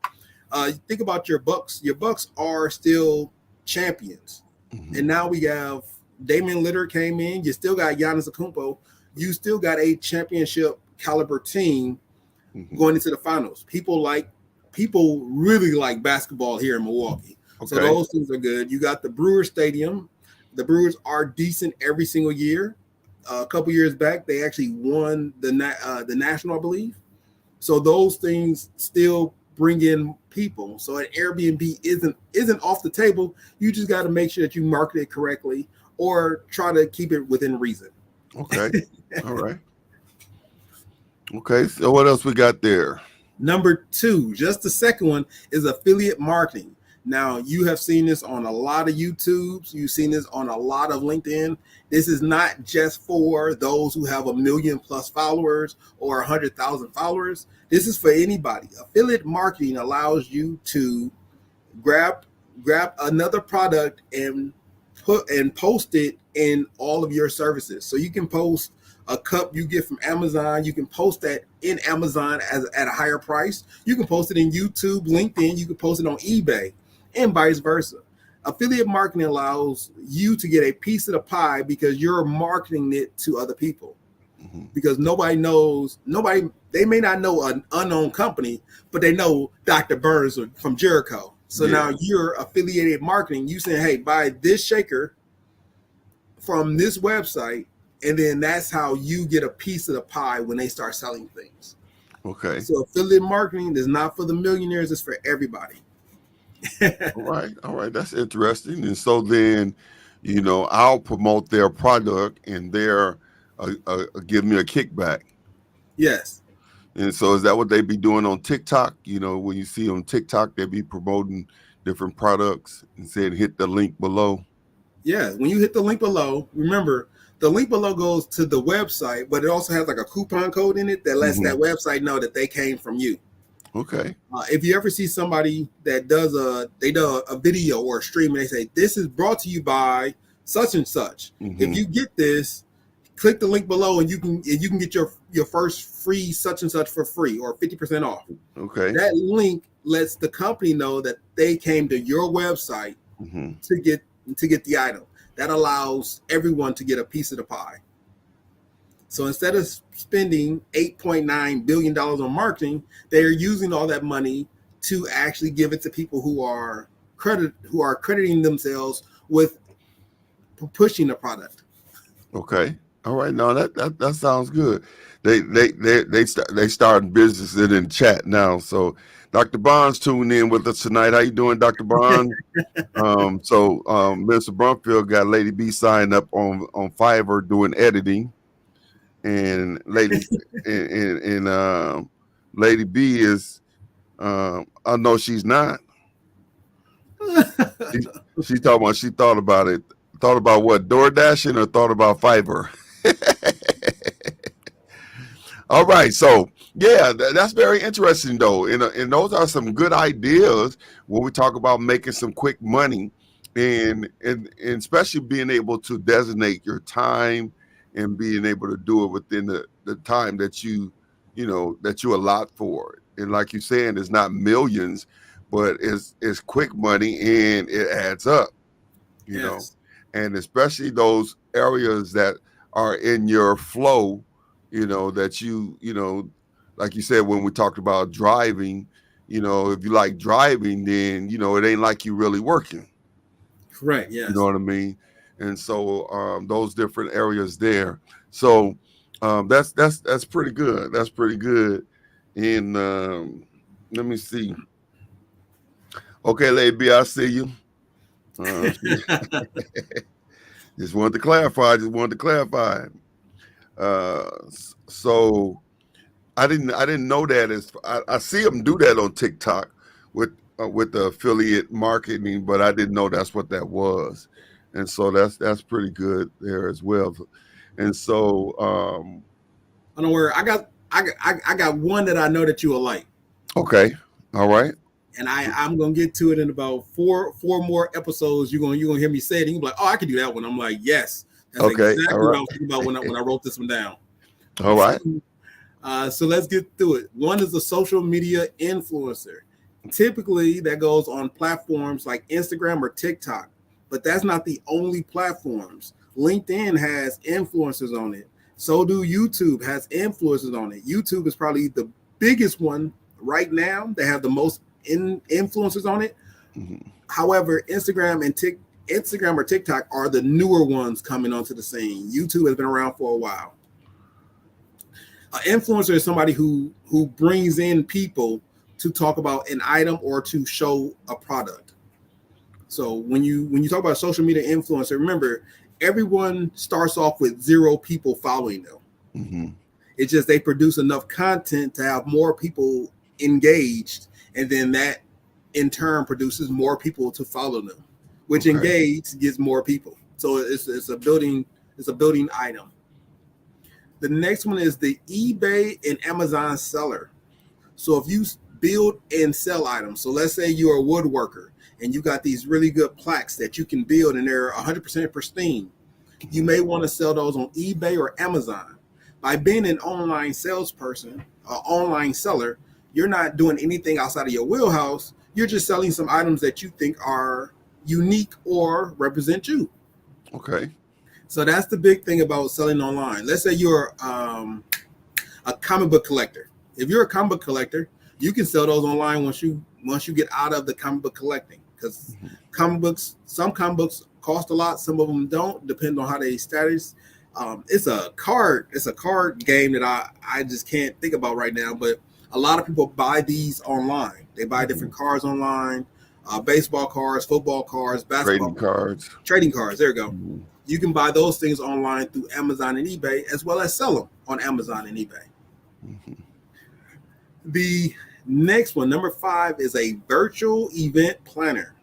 Think about your Bucks. Your Bucks are still champions, and now we have Damian Lillard came in. You still got Giannis Antetokounmpo. You still got a championship caliber team going into the finals. People really like basketball here in Milwaukee. Okay. So those things are good. You got the Brewers Stadium. The Brewers are decent every single year. A couple years back, they actually won the National, I believe. So those things still bring in people. So an Airbnb isn't off the table. You just got to make sure that you market it correctly, or try to keep it within reason. Okay. All right. Okay. So what else we got there? Number 2, just the second one, is affiliate marketing. Now, you have seen this on a lot of YouTubes. You've seen this on a lot of LinkedIn. This is not just for those who have 1 million plus followers or 100,000 followers. This is for anybody. Affiliate marketing allows you to grab another product and post it in all of your services. So you can post a cup you get from Amazon. You can post that in Amazon at a higher price. You can post it in YouTube, LinkedIn. You can post it on eBay, and vice versa. Affiliate marketing allows you to get a piece of the pie because you're marketing it to other people. Because they may not know an unknown company, but they know Dr. Burns from Jericho. So now you're affiliated marketing. You saying, "Hey, buy this shaker from this website," and then that's how you get a piece of the pie when they start selling things. Okay. So affiliate marketing is not for the millionaires; it's for everybody. All right. That's interesting. And so then, I'll promote their product, and they're give me a kickback. Yes. And so is that what they be doing on TikTok? When you see on TikTok, they be promoting different products and saying, "Hit the link below." Yeah. When you hit the link below, remember the link below goes to the website, but it also has like a coupon code in it that lets that website know that they came from you. Okay. If you ever see somebody that does a video or a stream and they say, "This is brought to you by such and such," if you get this, click the link below and you can get your first free such and such for free or 50% off. Okay. That link lets the company know that they came to your website to get the item. That allows everyone to get a piece of the pie. So instead of spending $8.9 billion on marketing, they're using all that money to actually give it to people who are crediting themselves with pushing the product. Okay. All right. No, that sounds good. They starting business in chat now. So Dr. Barnes tuned in with us tonight. How you doing, Dr. Barnes? Mr. Brumfield got Lady B signed up on Fiverr doing editing. And Lady Lady B is I know she's not. She talking about she thought about it. Thought about what? Door dashing or thought about Fiverr? All right, so yeah, that's very interesting though, and those are some good ideas when we talk about making some quick money, and especially being able to designate your time and being able to do it within the time that that you allot for it. And like you're saying, it's not millions, but it's quick money and it adds up, you know, Yes. and especially those areas that are in your flow, that like you said, when we talked about driving, if you like driving, then, it ain't like you really working. Correct. You know Yes. what I mean? And so those different areas there. So that's pretty good. That's pretty good. And let me see. Okay, Lady B, I see you. Uh, just wanted to clarify. So I didn't know that. I see them do that on TikTok with the affiliate marketing, but I didn't know that's what that was. And so that's pretty good there as well. And so I don't worry. I got one that I know that you will like, okay, all right, and I'm gonna get to it in about four more episodes. You're gonna hear me say it, and you're like, oh, I can do that one. I'm like, yes, that's okay, all exactly what right, I was thinking about when I wrote this one down. all right, So let's get through it. One is a social media influencer. Typically, that goes on platforms like Instagram or TikTok, but that's not the only platforms. LinkedIn has influencers on it. So do YouTube has influencers on it. YouTube is probably the biggest one right now. They have the most influencers on it. Mhm. However, Instagram or TikTok are the newer ones coming onto the scene. YouTube has been around for a while. An influencer is somebody who brings in people to talk about an item or to show a product. So when you talk about social media influencer, remember everyone starts off with 0 people following them. Mhm. It's just they produce enough content to have more people engaged, and then that in turn produces more people to follow them, which Okay, engage gets more people. So it's a building item. The next one is the eBay and Amazon seller. So if you build and sell items, so let's say you're a woodworker and you got these really good plaques that you can build and they're 100% pristine, you may want to sell those on eBay or Amazon. By being an online salesperson, an online seller, you're not doing anything outside of your wheelhouse. You're just selling some items that you think are unique or represent you. okay, So that's the big thing about selling online. Let's say you're a comic book collector. If you're a comic book collector, you can sell those online once you get out of the comic book collecting. Because some comic books cost a lot, some of them don't, depend on how they status. It's a card game that I just can't think about right now. But a lot of people buy these online. They buy different cards online, baseball cards, football cards, basketball trading cards. trading cards. There you go. Mhm. You can buy those things online through Amazon and eBay, as well as sell them on Amazon and eBay. Mhm. The next one, number 5, is a virtual event planner.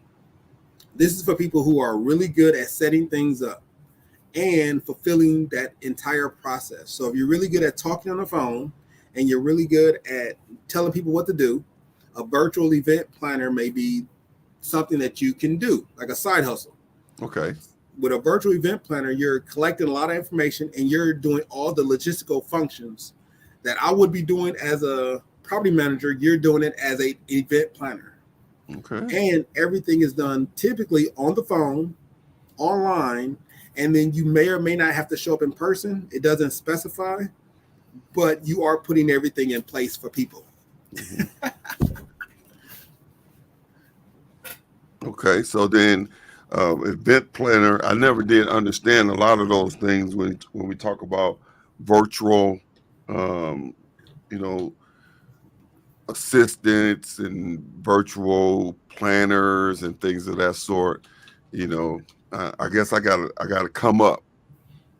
This is for people who are really good at setting things up and fulfilling that entire process. So if you're really good at talking on the phone and you're really good at telling people what to do, a virtual event planner may be something that you can do, like a side hustle. Okay, With a virtual event planner, you're collecting a lot of information and you're doing all the logistical functions that I would be doing as a property manager. You're doing it as an event planner. okay, And everything is done typically on the phone, online, and then you may or may not have to show up in person. It doesn't specify, but you are putting everything in place for people. Mhm. Okay. So then, event planner. I never did understand a lot of those things when we talk about virtual, um, you know, assistants and virtual planners and things of that sort. You know, I guess I gotta come up,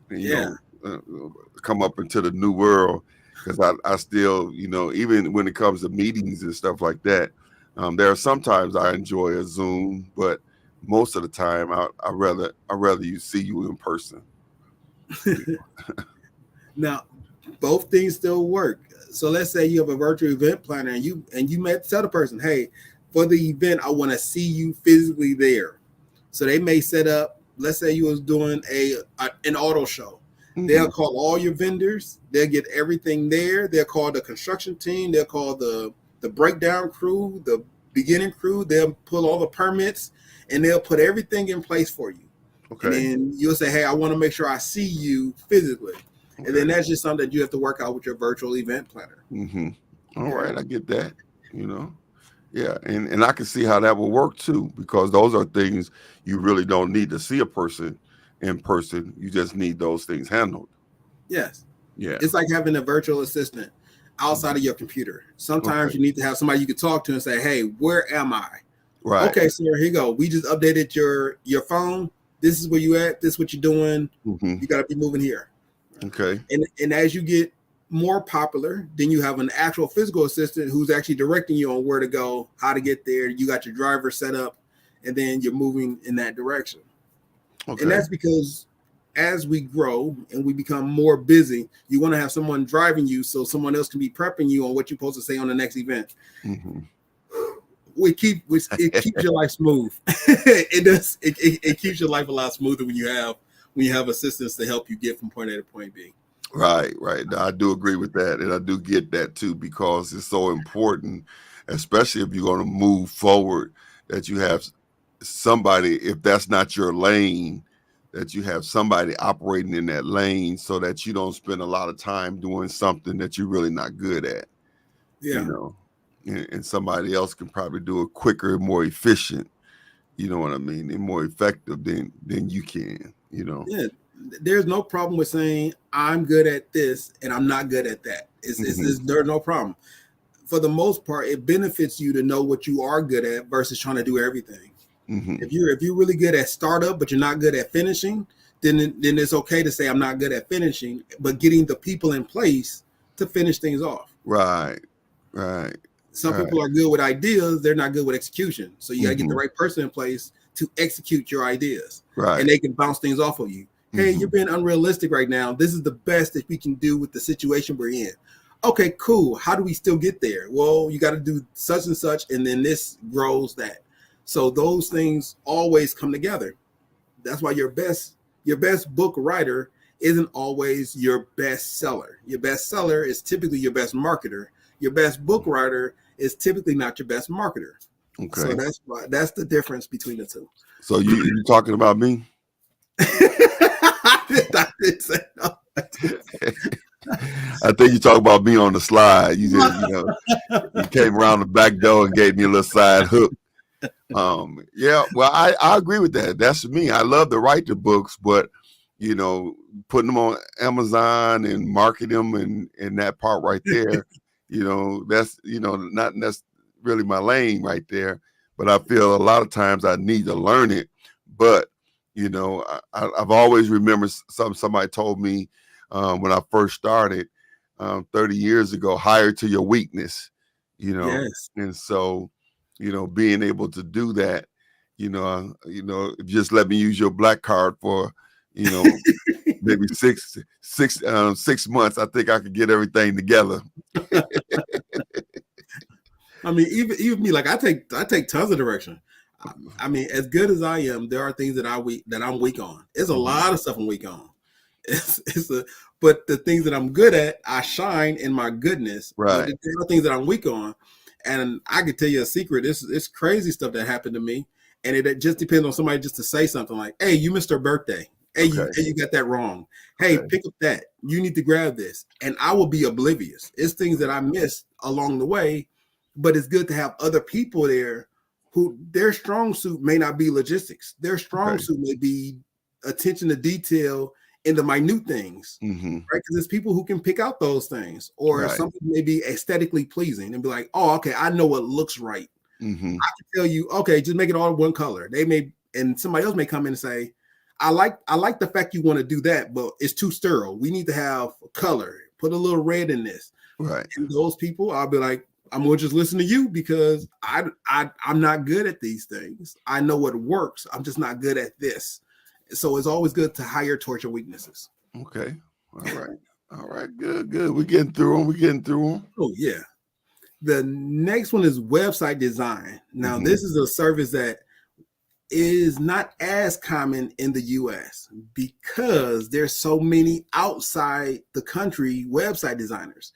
you Yeah. know, uh, come up into the new world because I still, even when it comes to meetings and stuff like that, There are sometimes I enjoy a Zoom, but most of the time I rather you see you in person. Now, both things still work. So let's say you have a virtual event planner and you met tell the person, hey, for the event, I want to see you physically there. So they may set up, let's say you was doing an auto show. They'll call all your vendors, they'll get everything there. They'll call the construction team, they'll call the breakdown crew, the beginning crew, they'll pull all the permits and they'll put everything in place for you. Okay. And then you'll say, hey, I want to make sure I see you physically. Okay. And then that's just something that you have to work out with your virtual event planner. All right, I get that. Yeah, and I can see how that will work too, because those are things you really don't need to see a person in person. You just need those things handled. Yes. Yeah. It's like having a virtual assistant outside of your computer. Sometimes you need to have somebody you can talk to and say, hey, where am I? Right. Okay, sir, here you go. We just updated your phone. This is where you at. This is what you're doing. You got to be moving here. Okay. And as you get more popular, then you have an actual physical assistant who's actually directing you on where to go, how to get there. You got your driver set up, and then you're moving in that direction. Okay. And that's because as we grow and we become more busy, you want to have someone driving you so someone else can be prepping you on what you're supposed to say on the next event. It keeps your life smooth. It does. It keeps your life a lot smoother when you have assistants to help you get from point A to point B. Right. I do agree with that, and I do get that too, because it's so important, especially if you're going to move forward, that you have somebody, if that's not your lane, that you have somebody operating in that lane, so that you don't spend a lot of time doing something that you're really not good at. Yeah. And somebody else can probably do it quicker, more efficient. You know what I mean? And more effective than you can. Yeah. There's no problem with saying I'm good at this and I'm not good at that. There's no problem. For the most part, it benefits you to know what you are good at versus trying to do everything. If you're really good at startup but you're not good at finishing, then it's okay to say I'm not good at finishing, but getting the people in place to finish things off. Right. Some people are good with ideas, they're not good with execution. So you got to get the right person in place to execute your ideas. Right. And they can bounce things off of you. Hey, you're being unrealistic right now. This is the best that we can do with the situation we're in. Okay, cool. How do we still get there? Well, you got to do such and such, and then this grows that. So those things always come together. That's why your best book writer isn't always your best seller. Your best seller is typically your best marketer. Your best book writer is typically not your best marketer. Okay. So that's the difference between the two. So you talking about me? I didn't say no. I think you talk about me on the slide. You just, you came around the back door and gave me a little side hook. Yeah, well, I agree with that. That's me. I love to write the books, but putting them on Amazon and market them and that part right there, that's not that's really my lane right there. But I feel a lot of times I need to learn it. But I've always remembered somebody told me when I first started 30 years ago, hire to your weakness, Yes. And so, being able to do that, just let me use your black card for, maybe 6 months. I think I could get everything together. I mean, even me, like I take tons of direction. I mean, as good as I am, there are things that I'm weak on. There's a lot of stuff I'm weak on. But the things that I'm good at, I shine in my goodness. Right. But there are things that I'm weak on, and I could tell you a secret. It's crazy stuff that happened to me, and it just depends on somebody just to say something like, "Hey, you missed her birthday. Hey, you got that wrong. Hey, pick up that. You need to grab this," and I will be oblivious. It's things that I missed along the way, but it's good to have other people there who their strong suit may not be logistics. Their strong suit may be attention to detail in the minute things, right? Because there's people who can pick out those things, or something may be aesthetically pleasing and be like, "Oh, okay, I know what looks right." I can tell you, okay, just make it all one color. They may, and somebody else may come in and say, I like the fact you want to do that, but it's too sterile. We need to have color. Put a little red in this." Right. And those people, I'll be like, I'm going to just listen to you because I'm not good at these things. I know what works. I'm just not good at this. So it's always good to hire towards your weaknesses. Okay. All right. Good. We're getting through them. Oh, yeah. The next one is website design. Now, this is a service that is not as common in the US because there's so many outside the country website designers.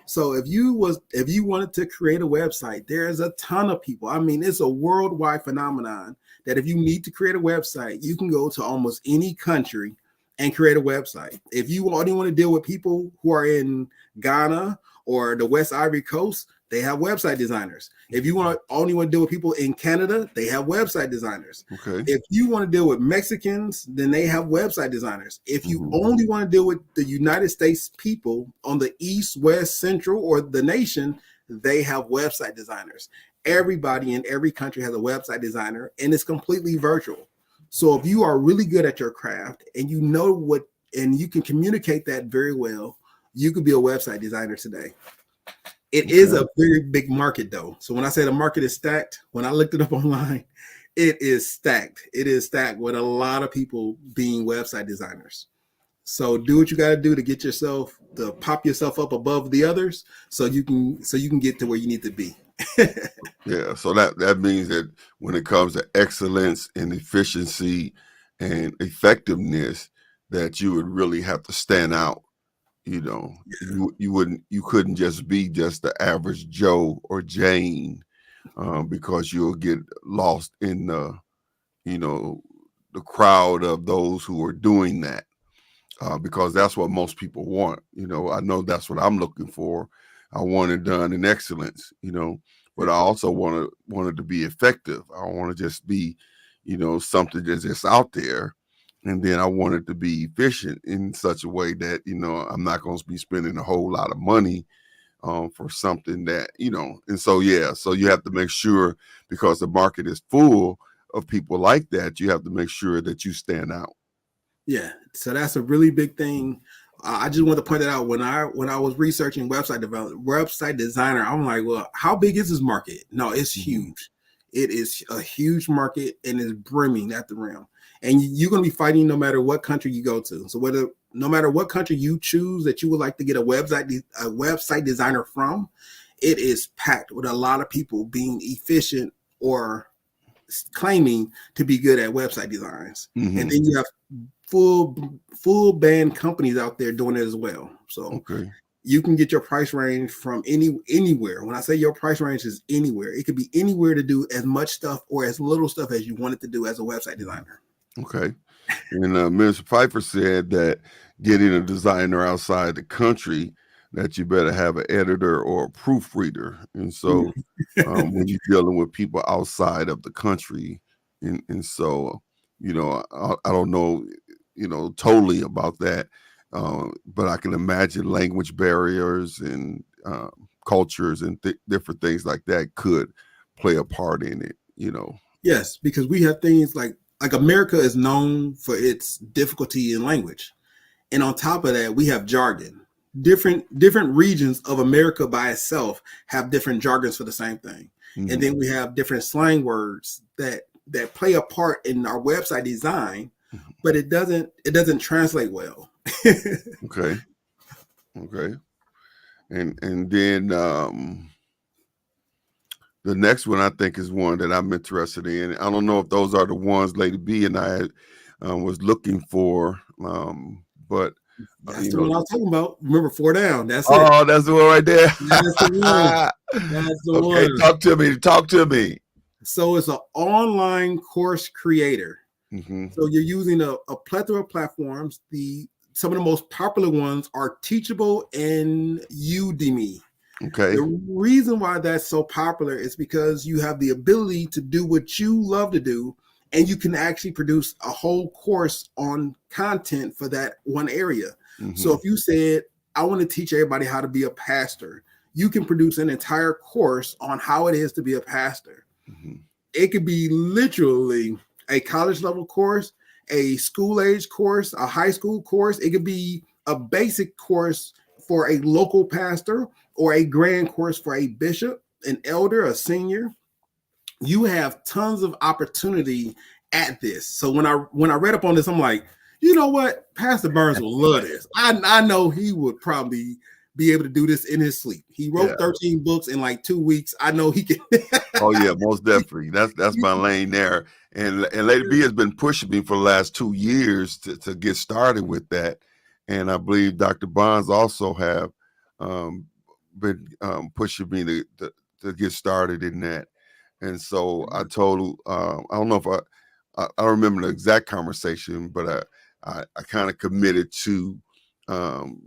So if you wanted to create a website, there's a ton of people. I mean, it's a worldwide phenomenon that if you need to create a website, you can go to almost any country and create a website. If you only want to deal with people who are in Ghana or the West Ivory Coast, they have website designers. If you only want to deal with people in Canada, they have website designers. Okay. If you want to deal with Mexicans, then they have website designers. If you only want to deal with the United States people on the East, West, Central, or the nation, they have website designers. Everybody in every country has a website designer, and it's completely virtual. So if you are really good at your craft and you know what, and you can communicate that very well, you could be a website designer today. It is a very big market, though. So when I say the market is stacked, when I looked it up online, it is stacked. It is stacked with a lot of people being website designers. So do what you got to do to pop yourself up above the others, so you can get to where you need to be. Yeah. So that means that when it comes to excellence and efficiency and effectiveness, that you would really have to stand out. You couldn't just be just the average Joe or Jane, because you'll get lost in the crowd of those who are doing that, because that's what most people want. I know that's what I'm looking for. I want it done in excellence, but I also want it to be effective. I don't want to just be, something that's just out there. And then I want it to be efficient in such a way that, I'm not going to be spending a whole lot of money for something that, and so you have to make sure, because the market is full of people like that, you have to make sure that you stand out. Yeah. So that's a really big thing. I just want to point that out. When I was researching website designer, I'm like, well, how big is this market? No, it's huge. It is a huge market and it's brimming at the rim. And you're going to be fighting no matter what country you go to. So no matter what country you choose that you would like to get a website designer from, it is packed with a lot of people being efficient or claiming to be good at website designs. And then you have full band companies out there doing it as well. So you can get your price range from anywhere. When I say your price range is anywhere, it could be anywhere to do as much stuff or as little stuff as you want it to do as a website designer. Okay. And Mr. Pfeiffer said that getting a designer outside the country, that you better have an editor or a proofreader. And so when you're dealing with people outside of the country, and so, I don't know, totally about that. But I can imagine language barriers and cultures and different things like that could play a part in it, Yes, because we have things like America is known for its difficulty in language. And on top of that, we have jargon. Different regions of America by itself have different jargons for the same thing. And then we have different slang words that play a part in our website design, but it doesn't translate well. Okay. And then the next one I think is one that I'm interested in. I don't know if those are the ones Lady B and I was looking for, but that's the one I was talking about. Remember, 4 Down. That's it. Oh, that's the one right there. That's the one. That's the one. Talk to me. So it's an online course creator. So you're using a plethora of platforms. Some of the most popular ones are Teachable and Udemy. Okay. The reason why that's so popular is because you have the ability to do what you love to do, and you can actually produce a whole course on content for that one area. So if you said, I want to teach everybody how to be a pastor, you can produce an entire course on how it is to be a pastor. It could be literally a college level course, a school age course, a high school course. It could be a basic course for a local pastor or a grand course for a bishop, an elder, a senior, you have tons of opportunity at this. So when I read up on this, I'm like, you know what? Pastor Burns will love this. I know he would probably be able to do this in his sleep. He wrote 13 books in like 2 weeks. I know he can. Oh yeah, most definitely. That's my lane there. And Lady B has been pushing me for the last 2 years to get started with that. And I believe Dr. Bonds also have been pushing me to get started in that. And so I told, I don't know if I don't remember the exact conversation, but I kind of committed to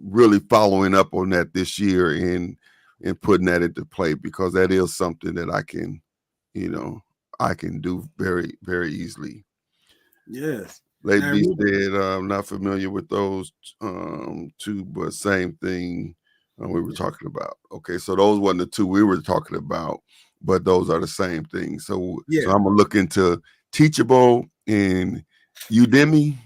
really following up on that this year and putting that into play, because that is something that I can do very, very easily. Yes. Lady B said, I'm not familiar with those two, but same thing we were talking about. Okay, so those weren't the two we were talking about, but those are the same thing. So, so I'm gonna look into Teachable and Udemy.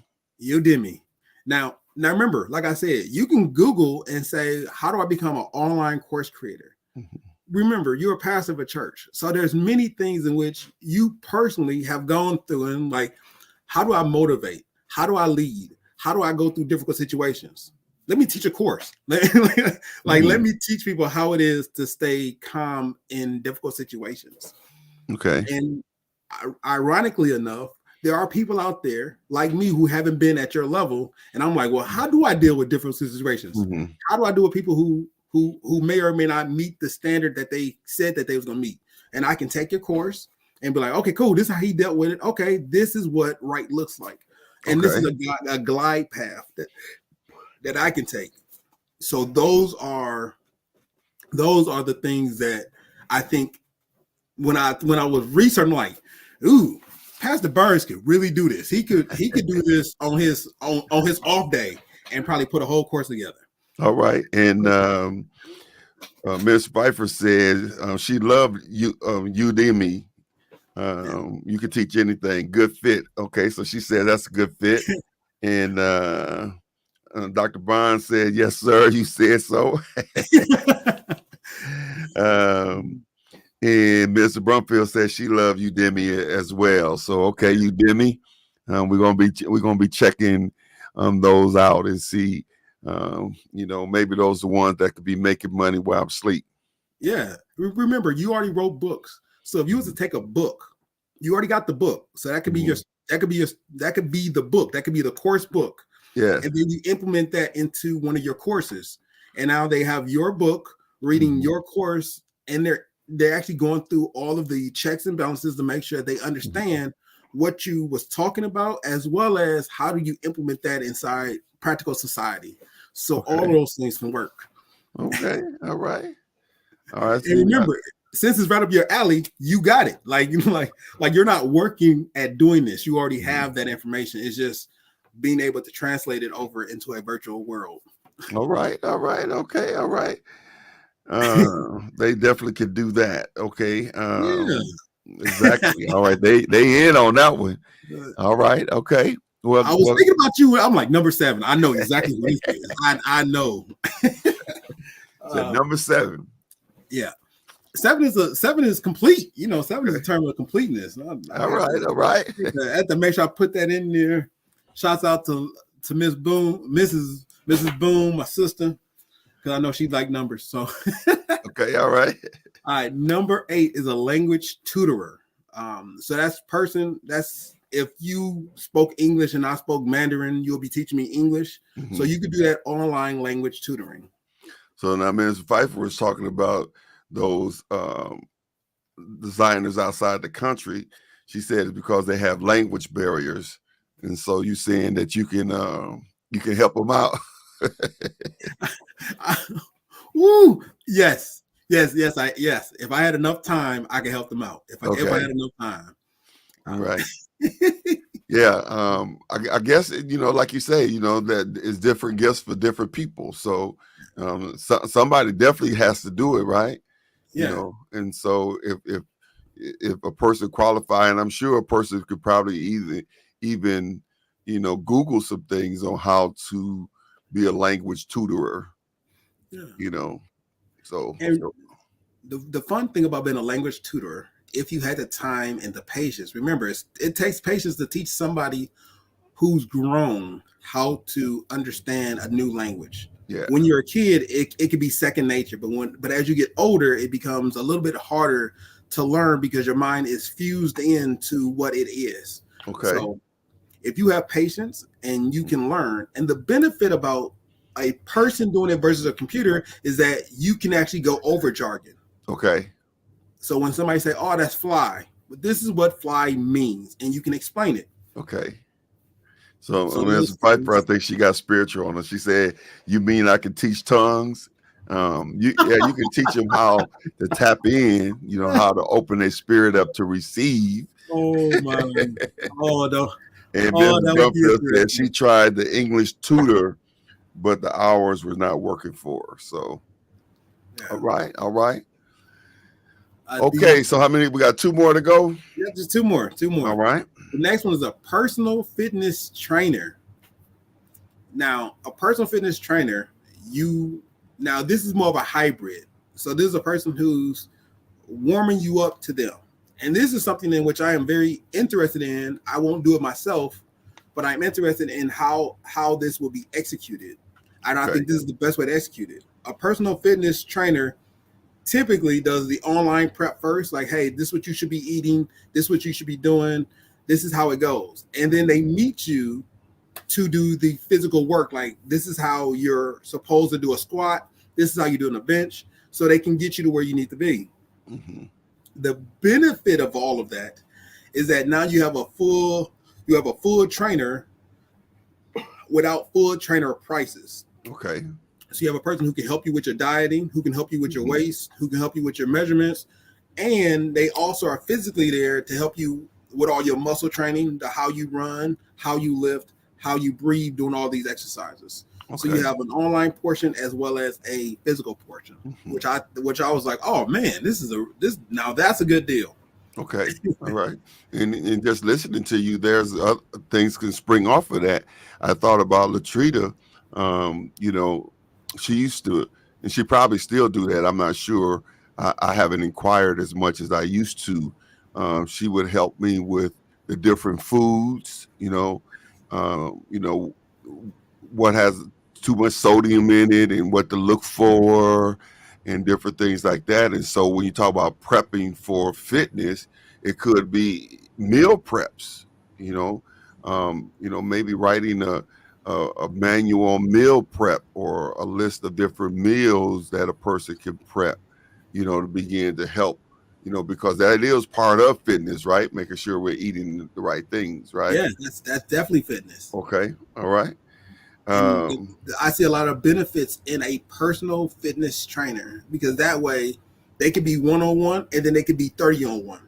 Now remember, like I said, you can Google and say, how do I become an online course creator? Mm-hmm. Remember, you're a pastor of a church. So there's many things in which you personally have gone through, and like, how do I motivate? How do I lead? How do I go through difficult situations? Let me teach a course. Let me teach people how it is to stay calm in difficult situations. Okay. And ironically enough, there are people out there like me who haven't been at your level. And I'm like, well, how do I deal with different situations? Mm-hmm. How do I deal with people who may or may not meet the standard that they said that they was going to meet? And I can take your course and be like, okay, cool. This is how he dealt with it. Okay, this is what right looks like. And this is a glide path that I can take. So those are the things that I think when I was researching, like, ooh, Pastor Burns could really do this. He could do this on his off day and probably put a whole course together. All right. And Ms. Pfeiffer said she loved Udemy. You can teach anything. Good fit. Okay, so she said that's a good fit. And Dr. Bond said, yes, sir, you said so. And Mr. Brumfield said she loved Udemy as well. So okay, Udemy, we're gonna be checking those out and see. Maybe those are the ones that could be making money while I'm asleep. Yeah, remember, you already wrote books. So if you was to take a book, you already got the book. So that could be that could be the book. That could be the course book. Yeah. And then you implement that into one of your courses. And now they have your book reading your course, and they're actually going through all of the checks and balances to make sure they understand what you was talking about, as well as how do you implement that inside practical society. So all of those things can work. Okay. All right. All right. And remember, since it's right up your alley, you got it. Like you're not working at doing this. You already have that information. It's just being able to translate it over into a virtual world. All right. Okay. All right. They definitely could do that. Okay. Exactly. All right. They in on that one. All right. Okay. Well, I was thinking about you. I'm like, number 7. I know exactly what it is. I know. Number 7. Yeah. 7 is complete. 7 is a term of completeness. All right. I have to make sure I put that in there. Shouts out to Miss Boom, Mrs. Boom, my sister, because I know she like numbers. So okay, all right. All right. Number 8 is a language tutorer. So that's if you spoke English and I spoke Mandarin, you'll be teaching me English. Mm-hmm. So you could do that online language tutoring. So now Ms. Pfeiffer was talking about those designers outside the country. She said it's because they have language barriers. And so you're saying that you can help them out. Woo! Yes. If I had enough time, I could help them out. If I had enough time. Right. Yeah. I guess, like you say, that is different gifts for different people. So somebody definitely has to do it, right? Yeah. And so if a person qualified, and I'm sure a person could probably even Google some things on how to be a language tutorer. Yeah. you know. So, And the fun thing about being a language tutor, if you had the time and the patience, remember, it takes patience to teach somebody who's grown how to understand a new language. yeah, When you're a kid, it can be second nature, but as you get older, it becomes a little bit harder to learn because your mind is fused into what it is. okay, So if you have patience and you can learn, and the benefit about a person doing it versus a computer is that you can actually go over jargon. okay, So when somebody say, "Oh, that's fly," but this is what fly means, and you can explain it. okay. So, So Mr. those Piper, I things. think she got spiritual on her. She said, "You mean I can teach tongues? You can teach them how to tap in. You know how to open their spirit up to receive." Oh my! Oh no! And Oh, Mrs. that would be Brumfield said she interesting. tried the English tutor, but the hours was not working for her. So, all Yeah. right, all right, The okay. So, how many? We got two more to go. yeah, just two more. Two All more. right, The next one is a personal fitness trainer. Now, a personal fitness trainer, you now this is more of a hybrid. So this is a person who's warming you up to them. And this is something in which I am very interested in. I won't do it myself, but I'm interested in how this will be executed. And I okay, think this is the best way to execute it. A personal fitness trainer typically does the online prep first, like, hey, this is what you should be eating, this is what you should be doing, this is how it goes. And then they meet you to do the physical work. Like, this is how you're supposed to do a squat, this is how you do on a bench, so they can get you to where you need to be. mm-hmm. The benefit of all of that is that now you have a full trainer without full trainer prices. Okay, So you have a person who can help you with your dieting, who can help you with your waist, who can help you with your measurements, and they also are physically there to help you with all your muscle training, the how you run, how you lift, how you breathe, doing all these exercises. So okay, you have an online portion as well as a physical portion, mm-hmm. which I was like, oh man, this now that's a good deal. Okay, all right. And just listening to you, there's other things can spring off of that. I thought about Latrita. You know, she used to, and she probably still do that. I'm not sure. I haven't inquired as much as I used to. She would help me with the different foods. You know what has too much sodium in it and what to look for and different things like that. And so when you talk about prepping for fitness, it could be meal preps, maybe writing a manual meal prep or a list of different meals that a person can prep, to begin to help, because that is part of fitness, right? Making sure we're eating the right things, right? Yeah, that's definitely fitness. Okay. All right. And Um, I see a lot of benefits in a personal fitness trainer because that way they could be 1-on-1 and then they could be 30-on-1. all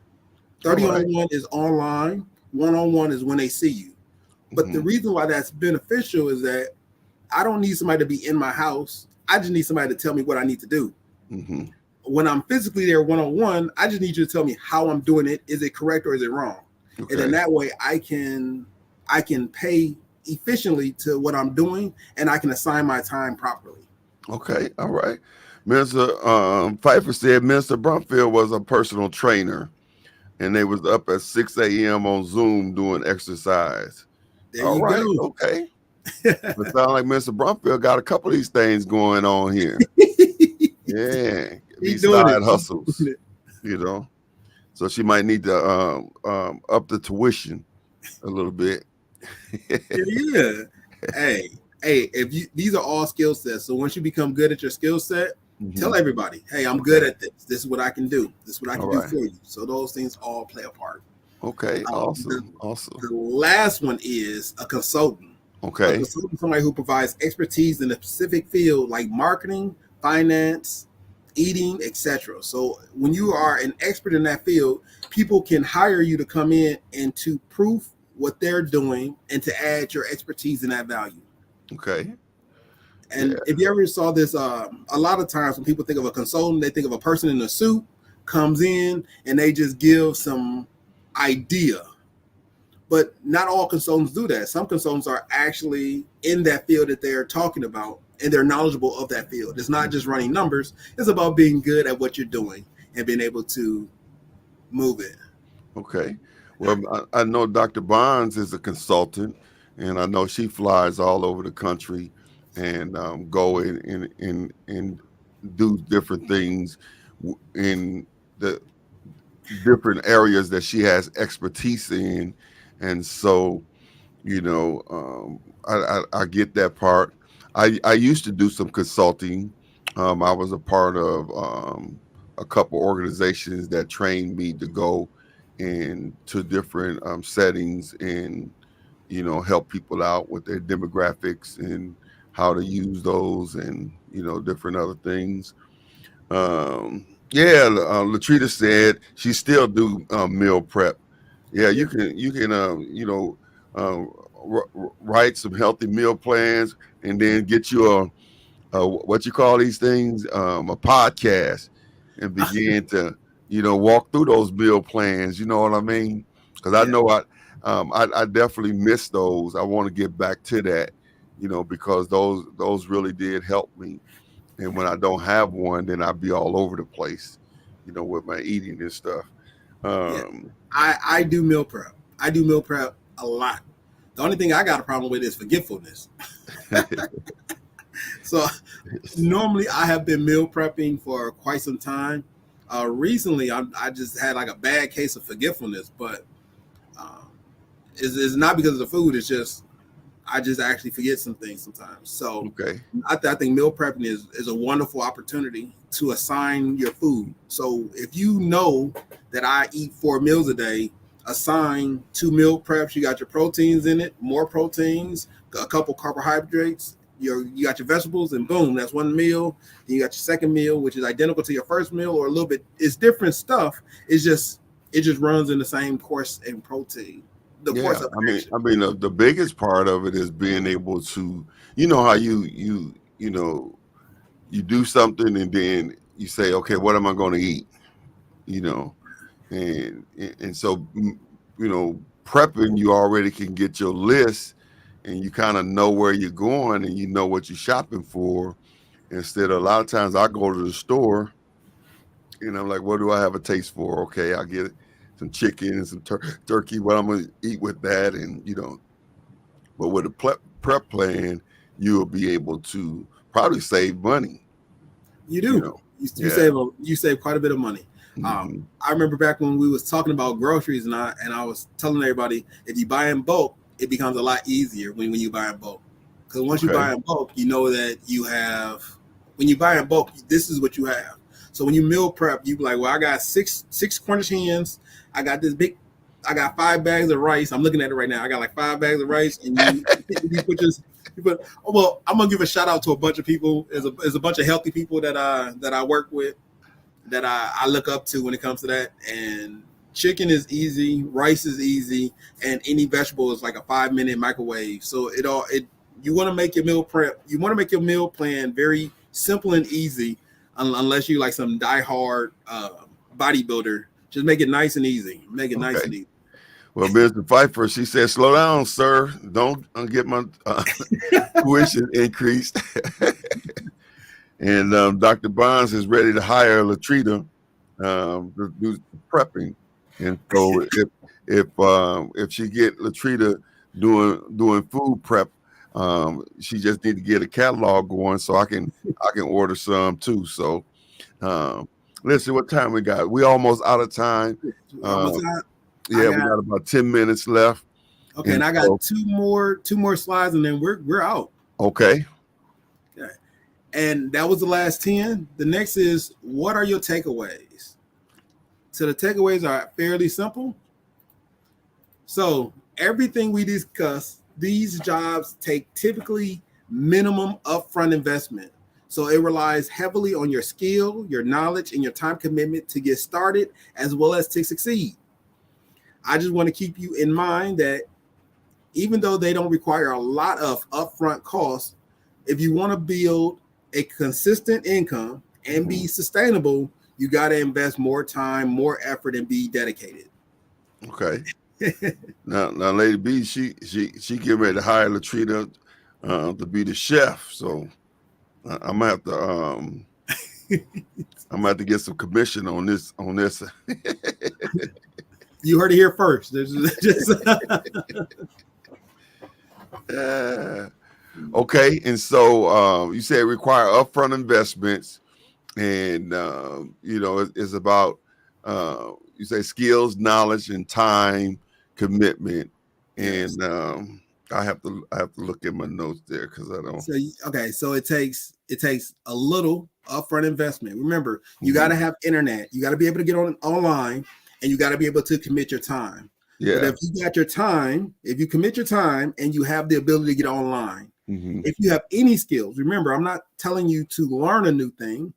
30 right. on 1 is online, 1-on-1 is when they see you. But the Mhm. reason why that's beneficial is that I don't need somebody to be in my house. I just need somebody to tell me what I need to do. Mm-hmm. When I'm physically there 1-on-1, I just need you to tell me how I'm doing it. Is it correct or is it wrong? And then Okay. that way I can pay efficiently to what I'm doing and I can assign my time properly. Okay. All right. Mr. Pfeiffer said Mr. Brumfield was a personal trainer, and they was up at 6 a.m. on Zoom doing exercise. There All you right. go. Okay. It sounds like Mr. Brumfield got a couple of these things going on here. Yeah. He These doing it. side hustles, you know. So she might need to up the tuition a little bit. Yeah. Hey, if you these are all skill sets. So once you become good at your skill set, tell Mhm. everybody, hey, I'm good Okay. at this. This is what I can do. This is what I All can do right. for you. So those things all play a part. Okay. The, Awesome. Awesome. the last one is a consultant. A Okay. consultant is somebody who provides expertise in a specific field like marketing, finance, eating, etc. So when you are an expert in that field, people can hire you to come in and to proof what they're doing and to add your expertise in that value. Okay. Yeah. And if you ever saw this, a lot of times when people think of a consultant, they think of a person in a suit comes in and they just give some idea. But not all consultants do that. Some consultants are actually in that field that they're talking about, and they're knowledgeable of that field. It's not just running numbers. It's about being good at what you're doing and being able to move it. Okay. Well, I know Dr. Bonds is a consultant, and I know she flies all over the country and go and do different things in the different areas that she has expertise in. And so, I get that part. I used to do some consulting. I was a part of a couple organizations that trained me to go into different settings and help people out with their demographics and how to use those and different other things. Yeah, Latrita said she still do meal prep. Yeah, you can write some healthy meal plans and then get you a what you call these things, a podcast, and begin to walk through those meal plans. You know what I mean? Because I Yeah. know I definitely miss those. I want to get back to that, because those really did help me. And when I don't have one, then I'd be all over the place, with my eating and stuff. Yeah. Um, I do meal prep. I do meal prep a lot. The only thing I got a problem with is forgetfulness. So normally I have been meal prepping for quite some time. Recently, I just had like a bad case of forgetfulness, but um, it's not because of the food. It's just I just actually forget some things sometimes. So okay. I think meal prepping is a wonderful opportunity to assign your food. So if you know that I eat 4 meals a day, assign 2 meal preps. You got your proteins in it, more proteins, a couple carbohydrates. You got your vegetables, and boom, that's 1 meal. Then you got your second meal, which is identical to your first meal, or a little bit. It's different stuff. It just runs in the same course and protein. The Yeah, course of action. I mean, the biggest part of it is being able to, how you do something and then you say, okay, what am I going to eat? You know, and so prepping, you already can get your list, and you kind of know where you're going and you know what you're shopping for. Instead of a lot of times I go to the store and I'm like, what do I have a taste for? Okay, I get some chicken and some turkey. What I'm going to eat with that, and but with a prep plan, you will be able to probably save money. You You do. know, You yeah. save quite a bit of money. Mm-hmm. I remember back when we was talking about groceries, and I was telling everybody, if you buy in bulk, it becomes a lot easier when you buy in bulk. Because once you Okay. buy in bulk, you know that you have. When you buy in bulk, this is what you have. So when you meal prep, you be like, well, I got six Cornish hens. I got this big. I got 5 bags of rice. I'm looking at it right now. I got like 5 bags of rice, and you put. Oh, well, I'm gonna give a shout out to a bunch of people. There's a bunch of healthy people that I work with, that I look up to when it comes to that. And chicken is easy, rice is easy, and any vegetable is like a 5-minute microwave. So you want to make your meal prep. You want to make your meal plan very simple and easy, unless you like some diehard bodybuilder. Just make it nice and easy. Make it nice and easy. Well, Mr. Pfeiffer, she said, slow down, sir. Don't get my tuition increased. And Dr. Bonds is ready to hire Latrita to do prepping. And so if she get Latrita doing food prep, she just need to get a catalog going so I can order some too. So listen, what time we got? We almost out of time. Yeah, we got about 10 minutes left. Okay, and I got two more slides, and then we're out. Okay. And that was the last 10. The next is, what are your takeaways? So the takeaways are fairly simple. So everything we discuss, these jobs take typically minimum upfront investment. So it relies heavily on your skill, your knowledge, and your time commitment to get started, as well as to succeed. I just want to keep you in mind that even though they don't require a lot of upfront costs, if you want to build a consistent income and be sustainable, you got to invest more time, more effort, and be dedicated. Okay. now, Lady B, she getting ready to hire Latrita to be the chef. So I'm gonna have to I'm gonna have to get some commission on this You heard it here first. There's just Okay, and so you said require upfront investments, and it's about you say skills, knowledge, and time commitment. yes. And I have to look at my notes there because I don't. So okay, so it takes a little upfront investment. Remember, you Mhm. got to have internet. You got to be able to get online, and you got to be able to commit your time. But Yeah. if you got your time, if you commit your time and you have the ability to get online, Hmm. if you have any skills, remember, I'm not telling you to learn a new thing.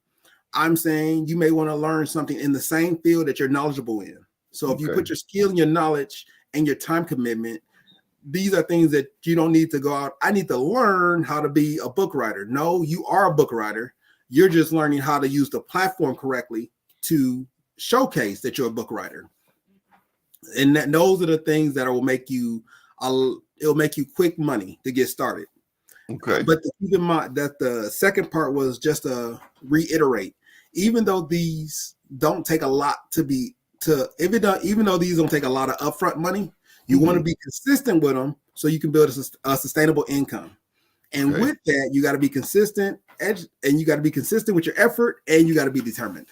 I'm saying you may want to learn something in the same field that you're knowledgeable in. So if you Okay. put your skill and your knowledge and your time commitment, these are things that you don't need to go out. I need to learn how to be a book writer. No, you are a book writer. You're just learning how to use the platform correctly to showcase that you're a book writer. And those are the things that will make you, it'll make you quick money to get started. Okay. But keep in mind that the second part was just to reiterate, even though these don't take a lot to be to if it don't, even though these don't take a lot of upfront money, you want to be consistent with them so you can build a sustainable income. And Okay. with that, you got to be consistent, and you got to be consistent with your effort, and you got to be determined.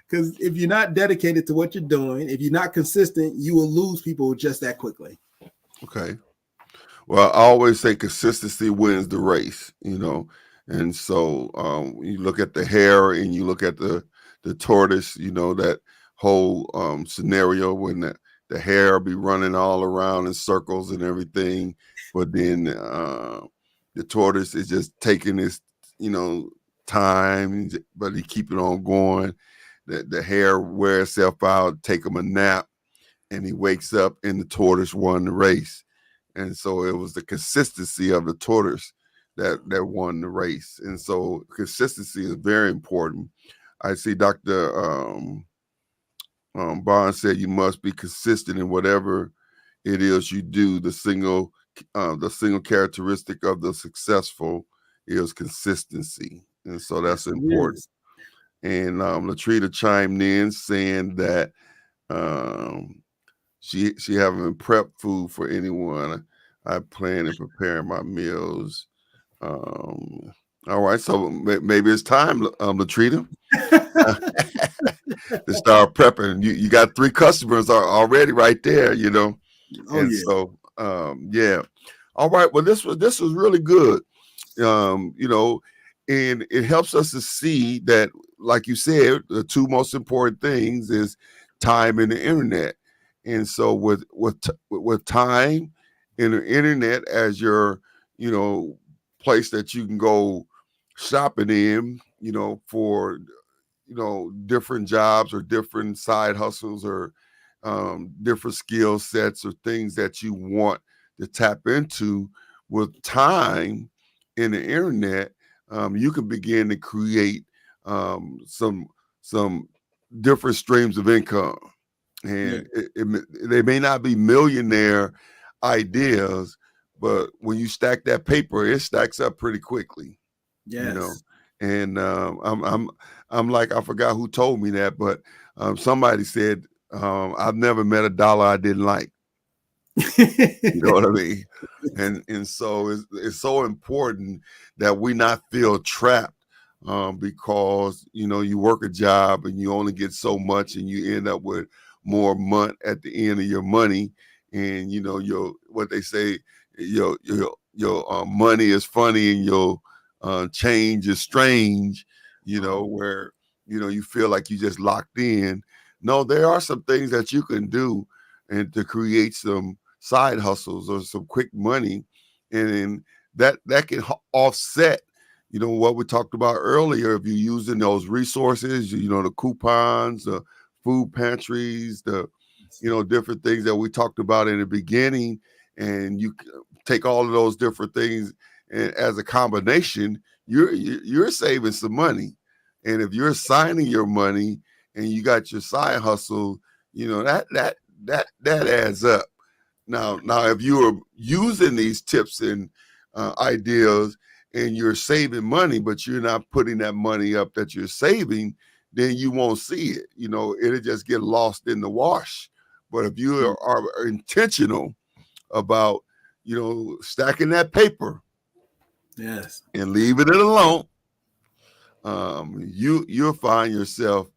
Because if you're not dedicated to what you're doing, if you're not consistent, you will lose people just that quickly. Okay. Well, I always say consistency wins the race, and so you look at the hare and you look at the tortoise, that whole scenario when the hare be running all around in circles and everything, but then the tortoise is just taking his, time, but he keep it on going. The hare wear itself out, take him a nap, and he wakes up and the tortoise won the race. And so it was the consistency of the tortoise that won the race. And so consistency is very important. I see Dr. Barnes said you must be consistent in whatever it is you do. The single characteristic of the successful is consistency, and so that's Yes, it important. is. And Latrina chimed in saying that um, she haven't prepped food for anyone. I plan in preparing my meals. Um, all right, so maybe it's time, Latrina, to start prepping. You got 3 customers already right there, Oh and yeah. so yeah. All right, well this was really good, and it helps us to see that, like you said, the 2 most important things is time and the internet. And so with time and the internet as your, place that you can go shopping in, for, different jobs or different side hustles or different skill sets or things that you want to tap into with time in the internet, you can begin to create some different streams of income. Yeah. And they may not be millionaire ideas, but when you stack that paper, it stacks up pretty quickly, you know. Yes. And I'm like, I forgot who told me that, but somebody said I've never met a dollar I didn't like. You know what I mean? And so it's so important that we not feel trapped because you work a job and you only get so much and you end up with more month at the end of your money, and your what they say, your money is funny and your change is strange, where you feel like you just locked in. No, there are some things that you can do and to create some side hustles or some quick money, and that can offset what we talked about earlier. If you're using those resources, the coupons, the food pantries, the different things that we talked about in the beginning, and you take all of those different things, and as a combination, you're saving some money. And if you're signing your money and you got your side hustle, that adds up. Now, if you are using these tips and ideas and you're saving money, but you're not putting that money up that you're saving, then you won't see it. It'll just get lost in the wash. But if you are intentional about, stacking that paper, yes, and leaving it alone, you'll find yourself,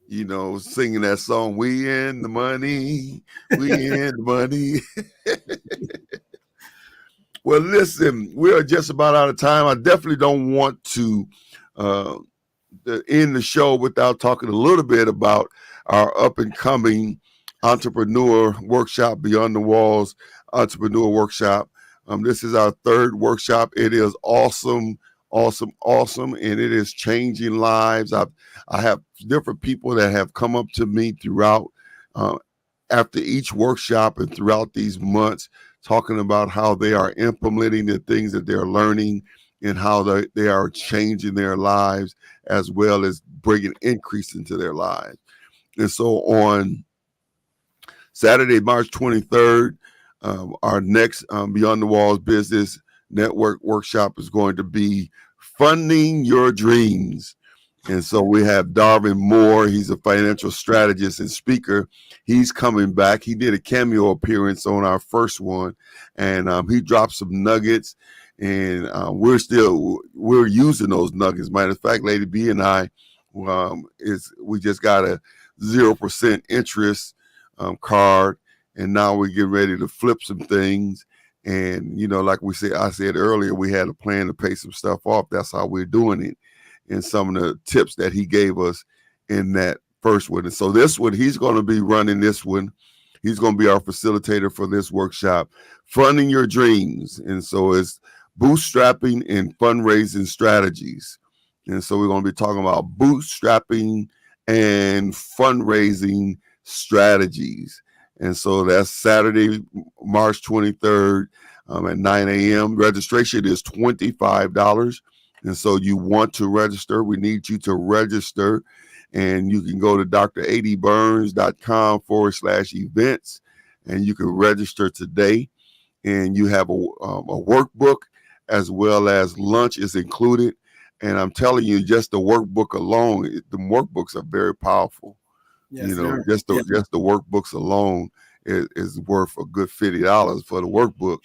singing that song, "We in the money, we in the money." Well, listen, we are just about out of time. I definitely don't want to end the show without talking a little bit about our up and coming entrepreneur workshop, Beyond the Walls Entrepreneur Workshop. This is our third workshop. It is awesome, and it is changing lives. I have different people that have come up to me throughout after each workshop and throughout these months, talking about how they are implementing the things that they're learning and how they are changing their lives, as well as bringing increase into their lives. And so on Saturday, March 23rd, our next Beyond the Walls Business Network workshop is going to be Funding Your Dreams. And so we have Darvin Moore. He's a financial strategist and speaker. He's coming back. He did a cameo appearance on our first one, and he dropped some nuggets, and we're using those nuggets. Matter of fact, Lady B and I, we just got a 0% interest card, and now we're getting ready to flip some things. And like I said earlier, we had a plan to pay some stuff off. That's how we're doing it. And some of the tips that he gave us in that first one. And so this one, he's going to be running this one. He's going to be our facilitator for this workshop, Funding Your Dreams. And so it's bootstrapping and fundraising strategies. And so we're going to be talking about bootstrapping and fundraising strategies. And so that's Saturday, March 23rd at 9 a.m. Registration is $25. And so you want to register. We need you to register. And you can go to dradburns.com/events, and you can register today. And you have a workbook, as well as lunch is included. And I'm telling you, just the workbook alone, the workbooks are very powerful. yes, Just the workbooks alone is worth a good $50 for the workbook.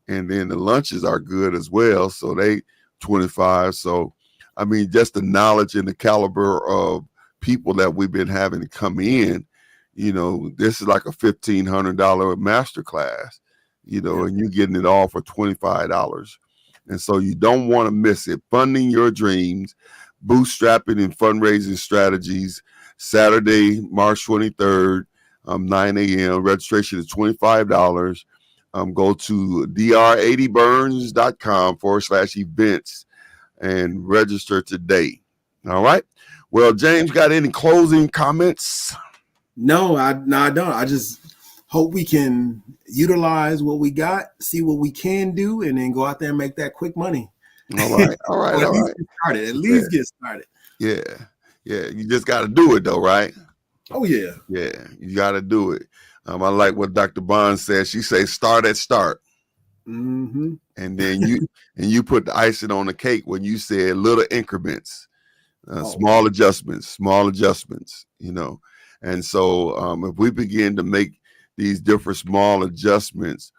And then the lunches are good as well. So they $25. So, I mean, just the knowledge and the caliber of people that we've been having to come in, this is like a $1,500 masterclass, and you're getting it all for $25. And so you don't want to miss it. Funding Your Dreams, bootstrapping and fundraising strategies, Saturday, March 23rd, 9 a.m. Registration is $25. Go to dr80burns.com/events and register today. All right. Well, James, got any closing comments? No, I don't. I just hope we can utilize what we got, see what we can do, and then go out there and make that quick money. All right. At least get started. Yeah. You just got to do it, though, right? Oh, yeah. Yeah, you got to do it. I like what Dr. Bond said. She says, start at start. Mm-hmm. And then you put the icing on the cake when you said little increments, small adjustments, And so if we begin to make these different small adjustments,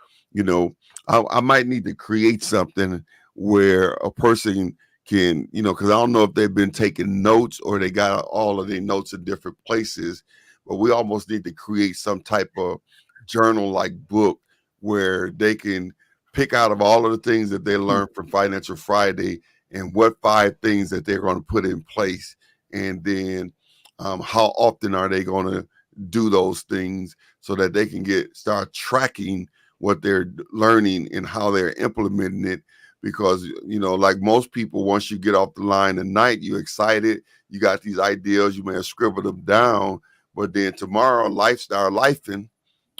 I might need to create something where a person can, because I don't know if they've been taking notes or they got all of their notes in different places, but we almost need to create some type of journal-like book where they can pick out of all of the things that they learned from Financial Friday and what 5 things that they're going to put in place. And then how often are they going to do those things so that they can start tracking what they're learning and how they're implementing it. Because, like most people, once you get off the line at night, you're excited. You got these ideas. You may have scribbled them down. But then tomorrow, life start lifing.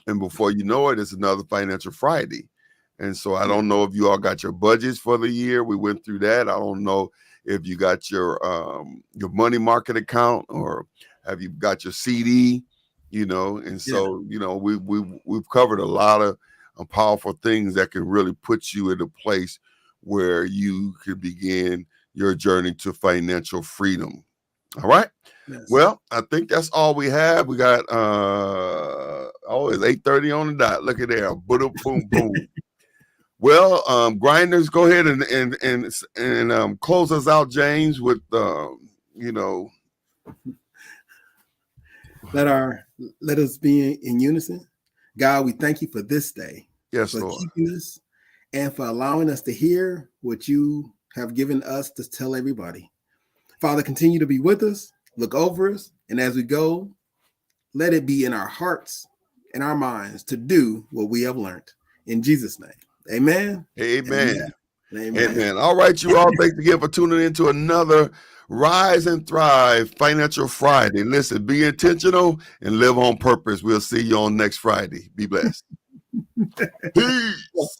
And before you know it, it's another Financial Friday. And so I don't know if you all got your budgets for the year. We went through that. I don't know if you got your money market account or have you got your CD, And so, we've covered a lot of powerful things that can really put you in a place where you can begin your journey to financial freedom. All right. Yes. Well, I think that's all we have. We got it's 8:30 on the dot. Look at there. Boom, boom, boom. Well, Grinders, go ahead and close us out, James, with Let us be in unison. God, we thank you for this day. Yes, for Lord. keeping us and for allowing us to hear what you have given us to tell everybody. Father, continue to be with us, look over us, and as we go, let it be in our hearts and our minds to do what we have learned. In Jesus' name, amen. Amen. Amen. Amen. All right, you all. Thanks again for tuning in to another Rise and Thrive Financial Friday. Listen, be intentional and live on purpose. We'll see you on next Friday. Be blessed. Peace.